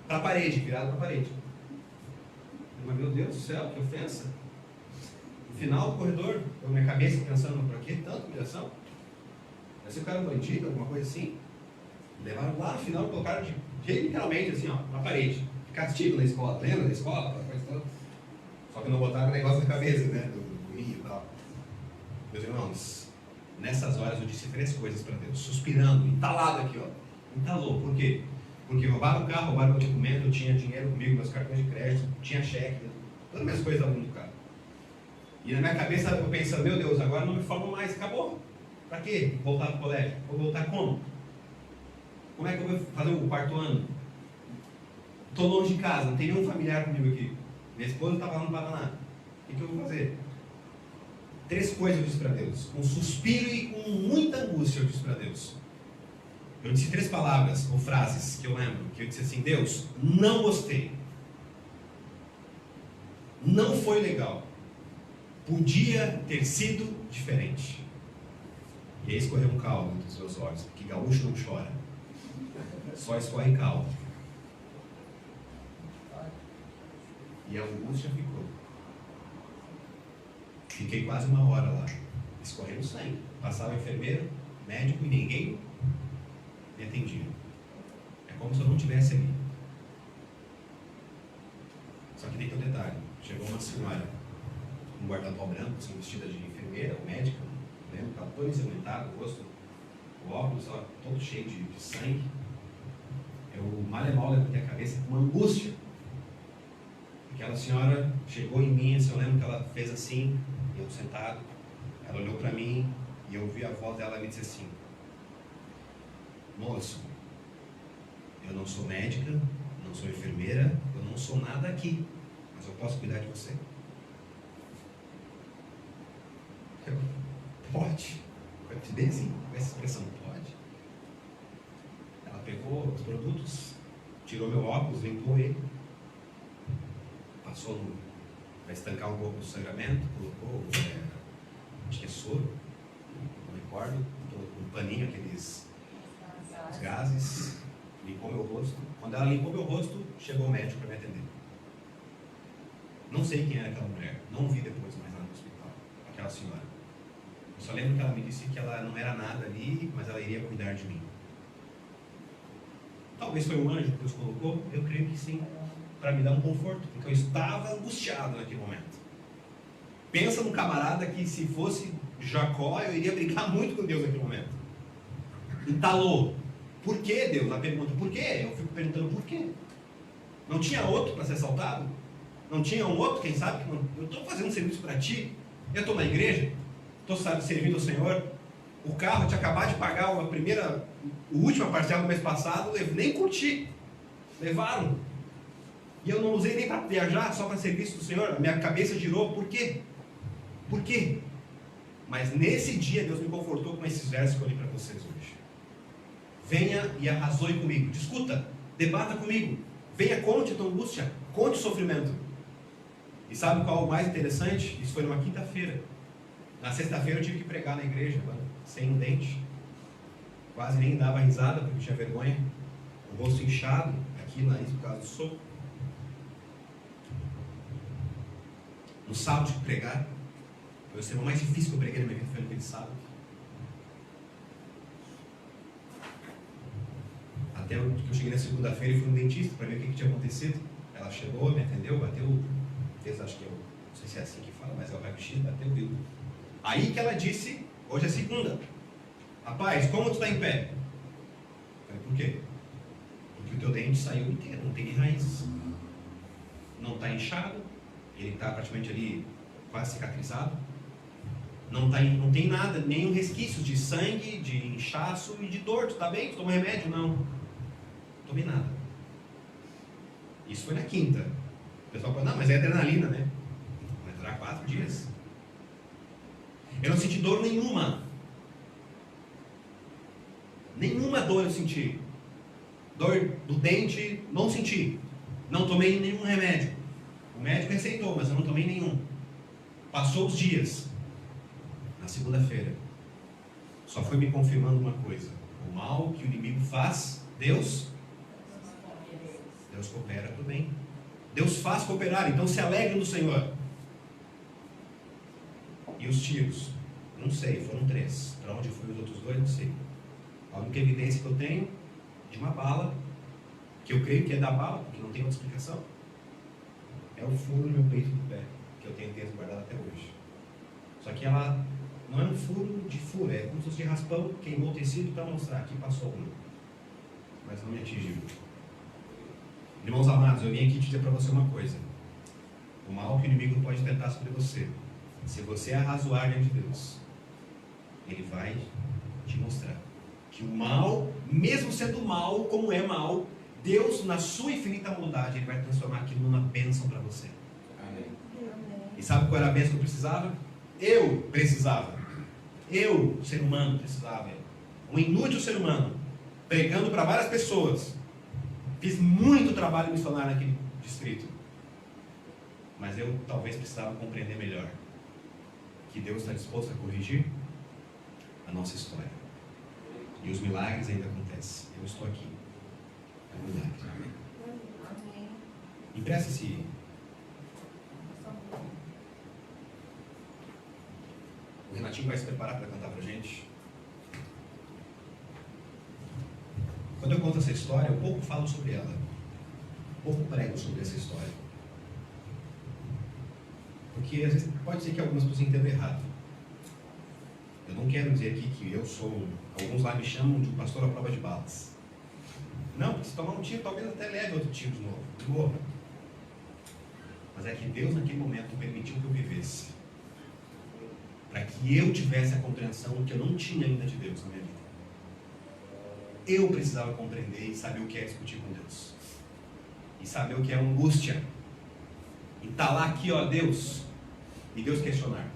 para a parede, virado para a parede. Mas meu Deus do céu, que ofensa! No final do corredor, eu minha cabeça pensando, para que tanta humilhação? Vai ser o cara um bandido, alguma coisa assim? Me levaram lá no final e colocaram literalmente assim, ó, na parede. Castigo na escola, lembra da escola? Aquela coisa toda. Só que não botaram o negócio na cabeça, né? Do rio e tal. Meus irmãos, nessas horas eu disse 3 coisas para Deus, suspirando, entalado aqui, ó. Entalou, por quê? Porque roubaram o carro, roubaram meu documento, eu tinha dinheiro comigo, meus cartões de crédito, tinha cheque, todas as minhas coisas estavam no carro. E na minha cabeça eu pensando, meu Deus, agora não me formo mais, acabou. Pra quê? Voltar pro colégio? Vou voltar como? Como é que eu vou fazer o 4º ano? Estou longe de casa, não tem nenhum familiar comigo aqui. Minha esposa estava lá no Paraná. O que eu vou fazer? 3 coisas eu disse para Deus. Com suspiro e com muita angústia eu disse para Deus. Eu disse 3 palavras ou frases que eu lembro. Que eu disse assim, Deus, não gostei. Não foi legal. Podia ter sido diferente. E aí escorreu um caldo dos meus olhos. Porque gaúcho não chora. Só escorre caldo. E a angústia ficou. Fiquei quase 1 hora lá. escorrendo sangue. Passava enfermeiro, médico e ninguém me atendia. É como se eu não estivesse ali. Só que tem um detalhe. Chegou uma senhora, um guarda-pó branco, assim, vestida de enfermeira ou médica, lembro, estava todo ensanguentado, o rosto, o óculos, ó, todo cheio de sangue. Eu mal e mal levantei a cabeça com uma angústia. Aquela senhora chegou em mim, assim, eu lembro que ela fez assim, eu sentado, ela olhou para mim e eu ouvi a voz dela me dizer assim: moço, eu não sou médica, não sou enfermeira, eu não sou nada aqui, mas eu posso cuidar de você? Eu, pode. Eu disse bem assim, com essa expressão, pode. Ela pegou os produtos, tirou meu óculos, limpou ele, passou para estancar um pouco o sangramento, colocou, acho que é soro, não recordo, um paninho, aqueles os gases, limpou meu rosto. Quando ela limpou meu rosto, chegou o médico para me atender. Não sei quem era aquela mulher, não vi depois mais lá no hospital, aquela senhora. Eu só lembro que ela me disse que ela não era nada ali, mas ela iria cuidar de mim. Talvez foi um anjo que Deus colocou, eu creio que sim, para me dar um conforto, porque eu estava angustiado naquele momento. Pensa num camarada que, se fosse Jacó, eu iria brigar muito com Deus naquele momento. Entalou. Por que, Deus? A pergunta, por quê? Eu fico perguntando por quê. Não tinha outro para ser assaltado? Não tinha um outro, quem sabe? Eu estou fazendo um serviço para ti, eu estou na igreja, estou servindo ao Senhor, o carro tinha acabado de pagar a última parcela do mês passado, eu nem curti, levaram, e eu não usei nem para viajar, só para serviço do Senhor, a minha cabeça girou, por quê? Por quê? Mas nesse dia Deus me confortou com esses versos que eu li para vocês hoje. Venha e arrazoe comigo, discuta, debata comigo, venha, conte a tua angústia, conte o sofrimento. E sabe qual é o mais interessante? Isso foi numa quinta-feira. Na sexta-feira eu tive que pregar na igreja, sem um dente. Quase nem dava risada, porque tinha vergonha. O rosto inchado, aqui no nariz por causa do soco. No sábado tive que pregar. Foi o sermão mais difícil que eu preguei na minha vida, foi naquele sábado. Até que eu cheguei na segunda-feira e fui no dentista para ver o que tinha acontecido. Ela chegou, me atendeu, bateu, acho que não sei se é assim que fala, mas é o raio-x, bateu o dedo. Aí que ela disse, hoje é segunda: rapaz, como tu está em pé? Eu falei, por quê? Porque o teu dente saiu inteiro, não tem nem raiz. Não está inchado, ele está praticamente ali quase cicatrizado. Não tem nada, nenhum resquício de sangue, de inchaço e de dor. Tu está bem? Tu toma remédio? Não. Não tomei nada. Isso foi na quinta. O pessoal falou, não, mas é adrenalina, né? Vai durar 4 dias. Eu não senti dor nenhuma. Nenhuma dor eu senti. Dor do dente, não senti. Não tomei nenhum remédio. O médico receitou, mas eu não tomei nenhum. Passou os dias. Na segunda-feira, só foi me confirmando uma coisa: o mal que o inimigo faz, Deus coopera tudo bem. Deus faz cooperar, então se alegre no Senhor. E os tiros? Não sei, foram 3. Para onde foram os outros 2, não sei. A única evidência que eu tenho de uma bala, que eu creio que é da bala, porque não tem outra explicação, é o furo no meu peito do pé, que eu tenho texto guardado até hoje. Só que ela não é um furo de furo, é como se fosse de raspão, queimou o tecido para mostrar, aqui passou um, mas não me atingiu. Irmãos amados, eu vim aqui dizer para você uma coisa: o mal que o inimigo pode tentar sobre você, se você arrazoar diante de Deus, ele vai te mostrar que o mal, mesmo sendo mal como é mal, Deus, na sua infinita bondade, ele vai transformar aquilo numa bênção para você. Amém. E sabe qual era a bênção que eu precisava? Eu, ser humano, precisava. Um inútil ser humano, pregando para várias pessoas. Fiz muito trabalho missionário naquele distrito. Mas eu talvez precisava compreender melhor que Deus está disposto a corrigir a nossa história. E os milagres ainda acontecem. Eu estou aqui. É um milagre. Amém. Empresta esse O Renatinho vai se preparar para cantar para a gente. Quando eu conto essa história, eu pouco falo sobre ela. Pouco prego sobre essa história. Porque às vezes pode ser que algumas pessoas entendam errado. Eu não quero dizer aqui que eu sou... Alguns lá me chamam de pastor à prova de balas. Não, porque se tomar um tiro, talvez até leve outro tiro de novo. Morra. Mas é que Deus, naquele momento, permitiu que eu vivesse. Para que eu tivesse a compreensão que eu não tinha ainda de Deus na minha vida. Eu precisava compreender e saber o que é discutir com Deus. E saber o que é angústia. E estar lá aqui, ó, Deus. E Deus questionar.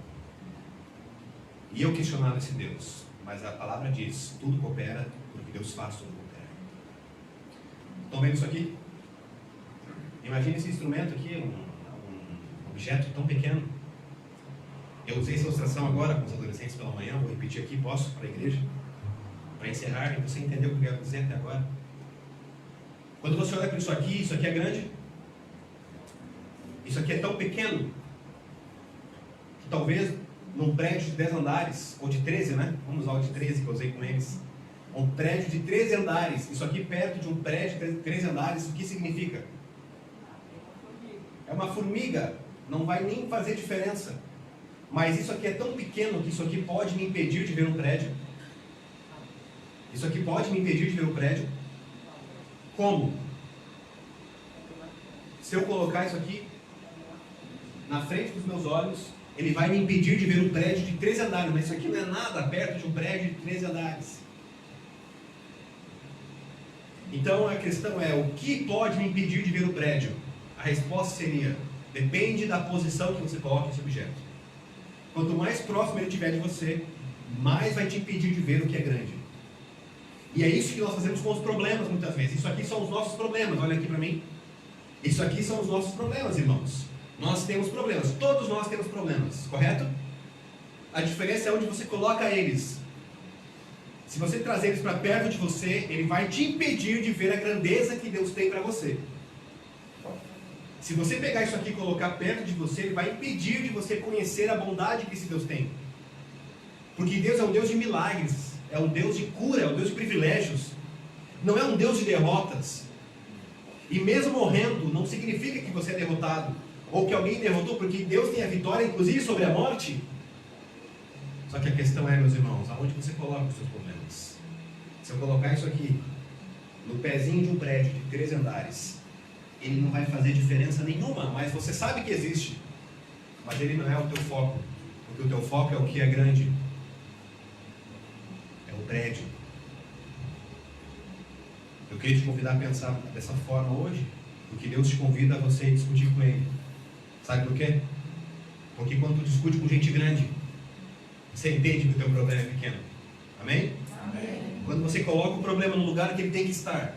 E eu questionava esse Deus. Mas a palavra diz, tudo coopera, porque Deus faz tudo coopera. Estão vendo isso aqui? Imagine esse instrumento aqui, um objeto tão pequeno. Eu usei essa ilustração agora com os adolescentes pela manhã, vou repetir aqui, posso, para a igreja? Para encerrar, e você entendeu o que eu quero dizer até agora. Quando você olha para isso aqui é grande. Isso aqui é tão pequeno, que talvez num prédio de 10 andares, ou de 13, né? Vamos usar o de 13 que eu usei com eles. Um prédio de 13 andares, isso aqui perto de um prédio de 13 andares, o que significa? É uma formiga, não vai nem fazer diferença. Mas isso aqui é tão pequeno que isso aqui pode me impedir de ver um prédio. Isso aqui pode me impedir de ver um prédio. Como? Se eu colocar isso aqui na frente dos meus olhos, ele vai me impedir de ver um prédio de 13 andares. Mas isso aqui não é nada perto de um prédio de 13 andares. Então a questão é, o que pode me impedir de ver o prédio? A resposta seria, depende da posição que você coloca esse objeto. Quanto mais próximo ele estiver de você, mais vai te impedir de ver o que é grande. E é isso que nós fazemos com os problemas muitas vezes. Isso aqui são os nossos problemas, olha aqui para mim. Isso aqui são os nossos problemas, irmãos. Nós temos problemas, todos nós temos problemas, correto? A diferença é onde você coloca eles. Se você trazer eles para perto de você, ele vai te impedir de ver a grandeza que Deus tem para você. Se você pegar isso aqui e colocar perto de você, ele vai impedir de você conhecer a bondade que esse Deus tem. Porque Deus é um Deus de milagres, é um Deus de cura, é um Deus de privilégios. Não é um Deus de derrotas. E mesmo morrendo, não significa que você é derrotado, ou que alguém derrotou, porque Deus tem a vitória, inclusive, sobre a morte. Só que a questão é, meus irmãos, aonde você coloca os seus problemas? Se eu colocar isso aqui, no pezinho de um prédio de 13 andares, ele não vai fazer diferença nenhuma, mas você sabe que existe. Mas ele não é o teu foco, porque o teu foco é o que é grande. É o prédio. Eu queria te convidar a pensar dessa forma hoje, porque Deus te convida a você discutir com Ele. Sabe por quê? Porque quando tu discute com gente grande, você entende que o teu problema é pequeno. Amém? Amém. Quando você coloca o problema no lugar que ele tem que estar,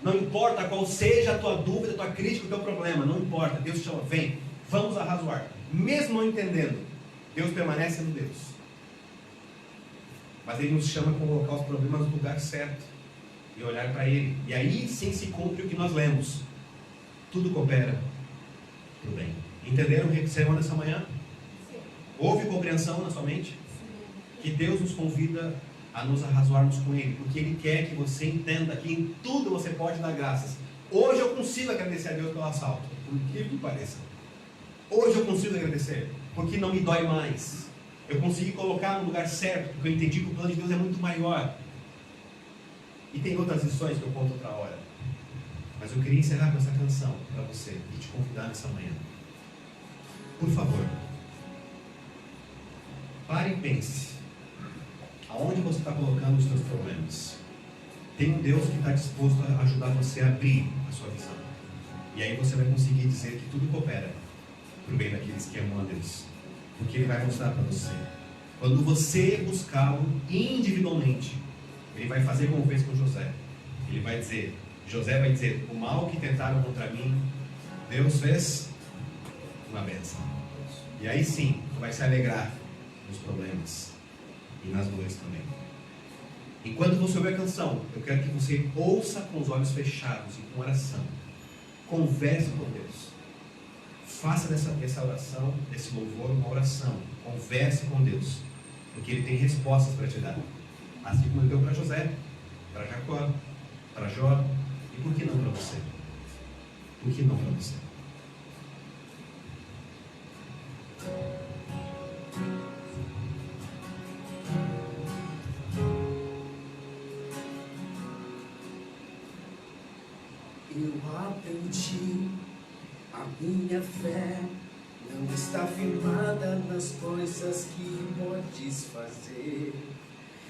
não importa qual seja a tua dúvida, a tua crítica, o teu problema, não importa. Deus te chama, vem, vamos arrazoar. Mesmo não entendendo, Deus permanece no Deus. Mas Ele nos chama a colocar os problemas no lugar certo e olhar para Ele. E aí sim se cumpre o que nós lemos. Tudo coopera para o bem. Entenderam o sermão dessa manhã? Sim. Houve compreensão na sua mente? Sim. Que Deus nos convida a nos arrazoarmos com Ele, porque Ele quer que você entenda que em tudo você pode dar graças. Hoje eu consigo agradecer a Deus pelo assalto, por incrível que pareça. Hoje eu consigo agradecer, porque não me dói mais. Eu consegui colocar no lugar certo, porque eu entendi que o plano de Deus é muito maior. E tem outras lições que eu conto outra hora. Mas eu queria encerrar com essa canção para você e te convidar nessa manhã. Por favor, pare e pense. Aonde você está colocando os seus problemas? Tem um Deus que está disposto a ajudar você a abrir a sua visão. E aí você vai conseguir dizer que tudo coopera para o bem daqueles que amam a Deus. Porque Ele vai mostrar para você. Quando você buscá-lo individualmente, Ele vai fazer como fez com José. Ele vai dizer, José vai dizer, o mal que tentaram contra mim, Deus fez uma bênção. E aí sim, tu vai se alegrar nos problemas e nas dores também. Enquanto você ouvir a canção, eu quero que você ouça com os olhos fechados e com oração. Converse com Deus. Faça dessa oração, desse louvor, uma oração. Converse com Deus. porque Ele tem respostas para te dar. Assim como Ele deu para José, para Jacó, para Jó, e por que não para você? Por que não para você? Eu aprendi, a minha fé não está firmada nas coisas que podes fazer.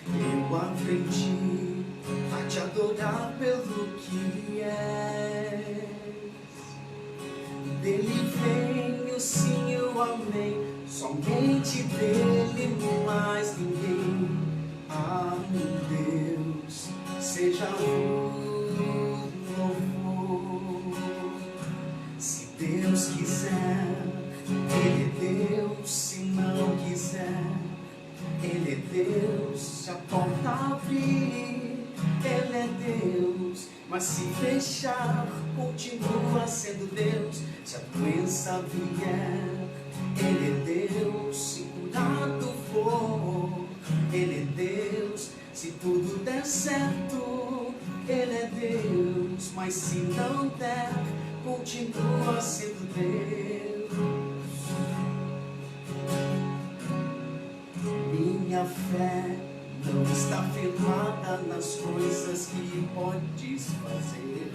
Eu aprendi a te adorar pelo que és. Dele vem o sim e o amém, somente dele, mais ninguém. Ah, meu Deus, seja o louvor. Se Deus quiser, Ele é Deus. Se não quiser, Ele é Deus. Se a porta abrir, Ele é Deus. Mas se fechar, continua sendo Deus. Se a doença vier, Ele é Deus. Se curado for, Ele é Deus. Se tudo der certo, Ele é Deus. Mas se não der, continua sendo Deus. Minha fé não está firmada nas coisas que podes fazer.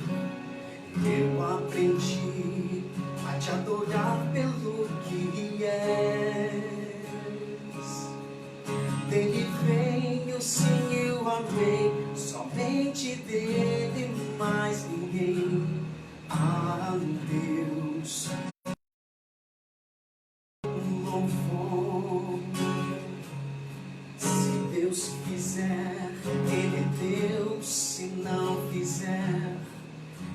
Eu aprendi a te adorar pelo que és. Dele vem o sim e o amém, somente dele, mais ninguém. Ah, Deus, louvor. Se Deus quiser, Ele é Deus. Se não quiser,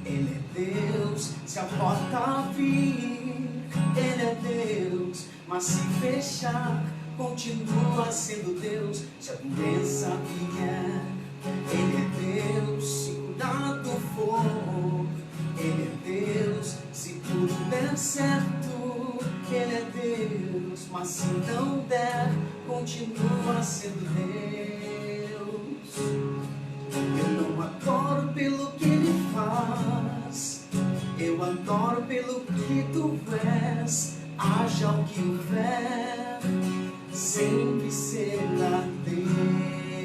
Ele é Deus. Se a porta abrir, Ele é Deus. Mas se fechar, continua sendo Deus. Se a doença vier, Ele é Deus. Se curado for, Ele é Deus. Se tudo der certo, Ele é Deus. Mas se não der, continua sendo Deus. Eu não adoro pelo que Ele faz, eu adoro pelo que Tu és. Haja o que houver, sempre será Deus.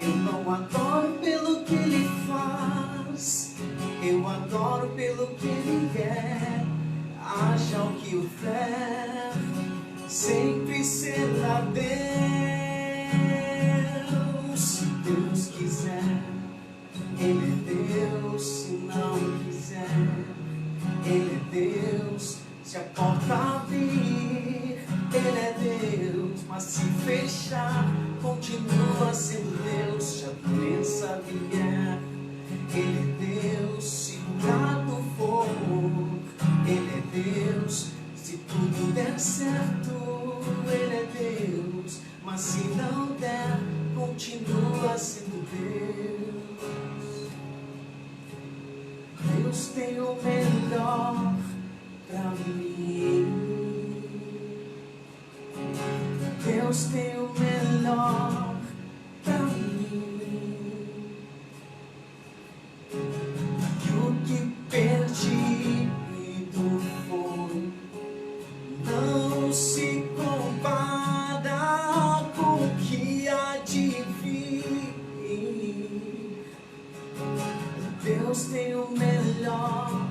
Eu não adoro pelo que Ele faz, eu adoro pelo que Ele é. Haja o que houver, sempre será Deus. Se Deus quiser, Ele é Deus. Se não quiser, Ele é Deus. Se a porta abrir, Ele é Deus. Mas se fechar, continua sendo Deus. Se a doença vier, Ele é Deus. Se curado for, Ele é Deus. Se tudo der certo, Ele é Deus. Mas se não der, continua sendo Deus. Deus tem o melhor pra mim. Deus tem o melhor pra mim. E o que perdido foi não se compara com o que há de vir. Deus tem o melhor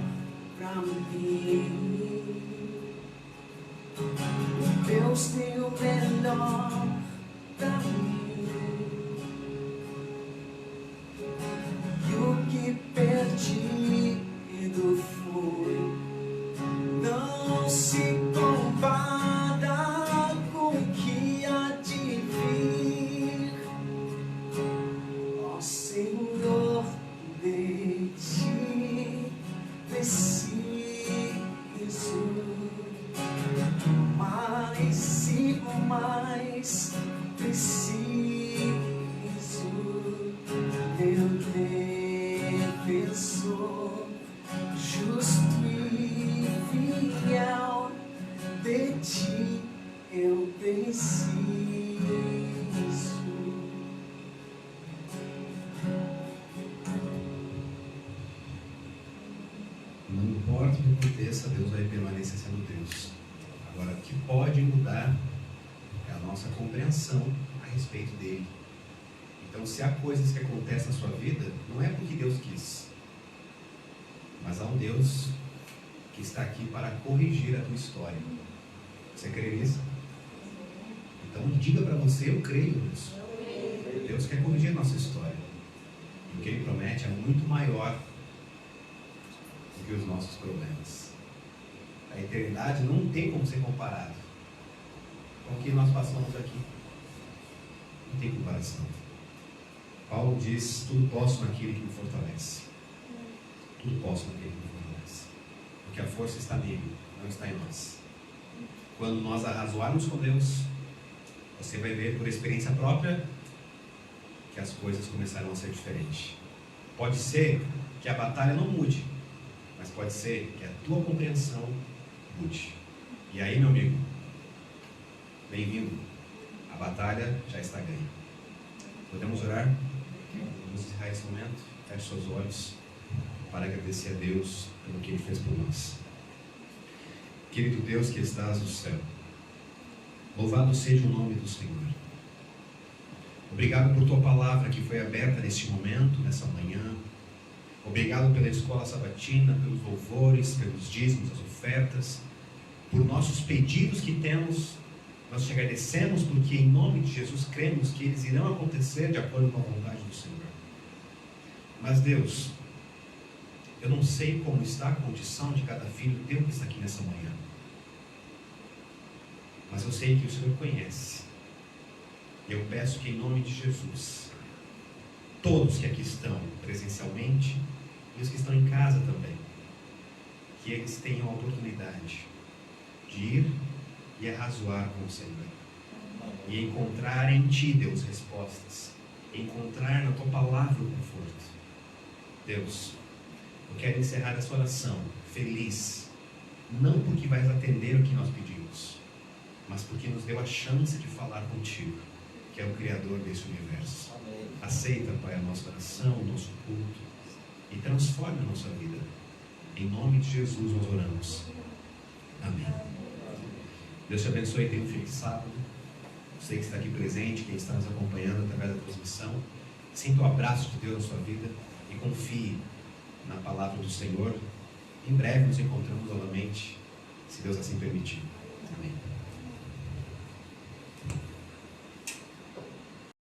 pra mim. Deus tem o melhor pra mim. E o que perdido foi não se compara com o que há de vir. Ó Senhor, de Ti preciso, mais sigo mais preciso. Teu defensor, justo e fiel, de Ti eu preciso. Não importa o que aconteça, Deus vai permanecer sendo Deus. Agora, o que pode mudar é a nossa compreensão a respeito dele. Então, se há coisas que acontecem na sua vida, não é porque Deus quis, mas há um Deus que está aqui para corrigir a tua história. Você crê nisso? Então, diga para você: eu creio nisso. Deus quer corrigir a nossa história. E o que Ele promete é muito maior do que os nossos problemas. A eternidade não tem como ser comparado com o que nós passamos aqui. Não tem comparação. Paulo diz: tudo posso naquele que me fortalece. Tudo posso naquele que me fortalece. Porque a força está nele, não está em nós. Quando nós arrazoarmos com Deus, você vai ver por experiência própria que as coisas começarão a ser diferentes. Pode ser que a batalha não mude, mas pode ser que a tua compreensão mude. E aí, meu amigo, bem-vindo. A batalha já está ganha. Podemos orar? Vamos encerrar esse momento. Feche seus olhos para agradecer a Deus pelo que Ele fez por nós. Querido Deus que estás no céu, louvado seja o nome do Senhor. Obrigado por tua palavra que foi aberta neste momento, nessa manhã. Obrigado pela escola sabatina, pelos louvores, pelos dízimos, as ofertas, por nossos pedidos que temos. Nós te agradecemos porque em nome de Jesus cremos que eles irão acontecer de acordo com a vontade do Senhor. Mas Deus, eu não sei como está a condição de cada filho teu que está aqui nessa manhã. Mas eu sei que o Senhor conhece. Eu peço que em nome de Jesus, todos que aqui estão presencialmente e os que estão em casa também, que eles tenham a oportunidade de ir e arrazoar com o Senhor e encontrar em Ti, Deus, respostas, encontrar na Tua palavra o conforto. Deus, eu quero encerrar essa oração feliz, não porque vais atender o que nós pedimos, mas porque nos deu a chance de falar contigo, que é o Criador desse universo. Aceita, Pai, a nossa oração, o nosso culto e transforme a nossa vida. Em nome de Jesus nós oramos. Amém. Deus te abençoe e tenha um feliz sábado. Você que está aqui presente, quem está nos acompanhando através da transmissão, sinta o abraço de Deus na sua vida e confie na palavra do Senhor. Em breve nos encontramos novamente, se Deus assim permitir. Amém.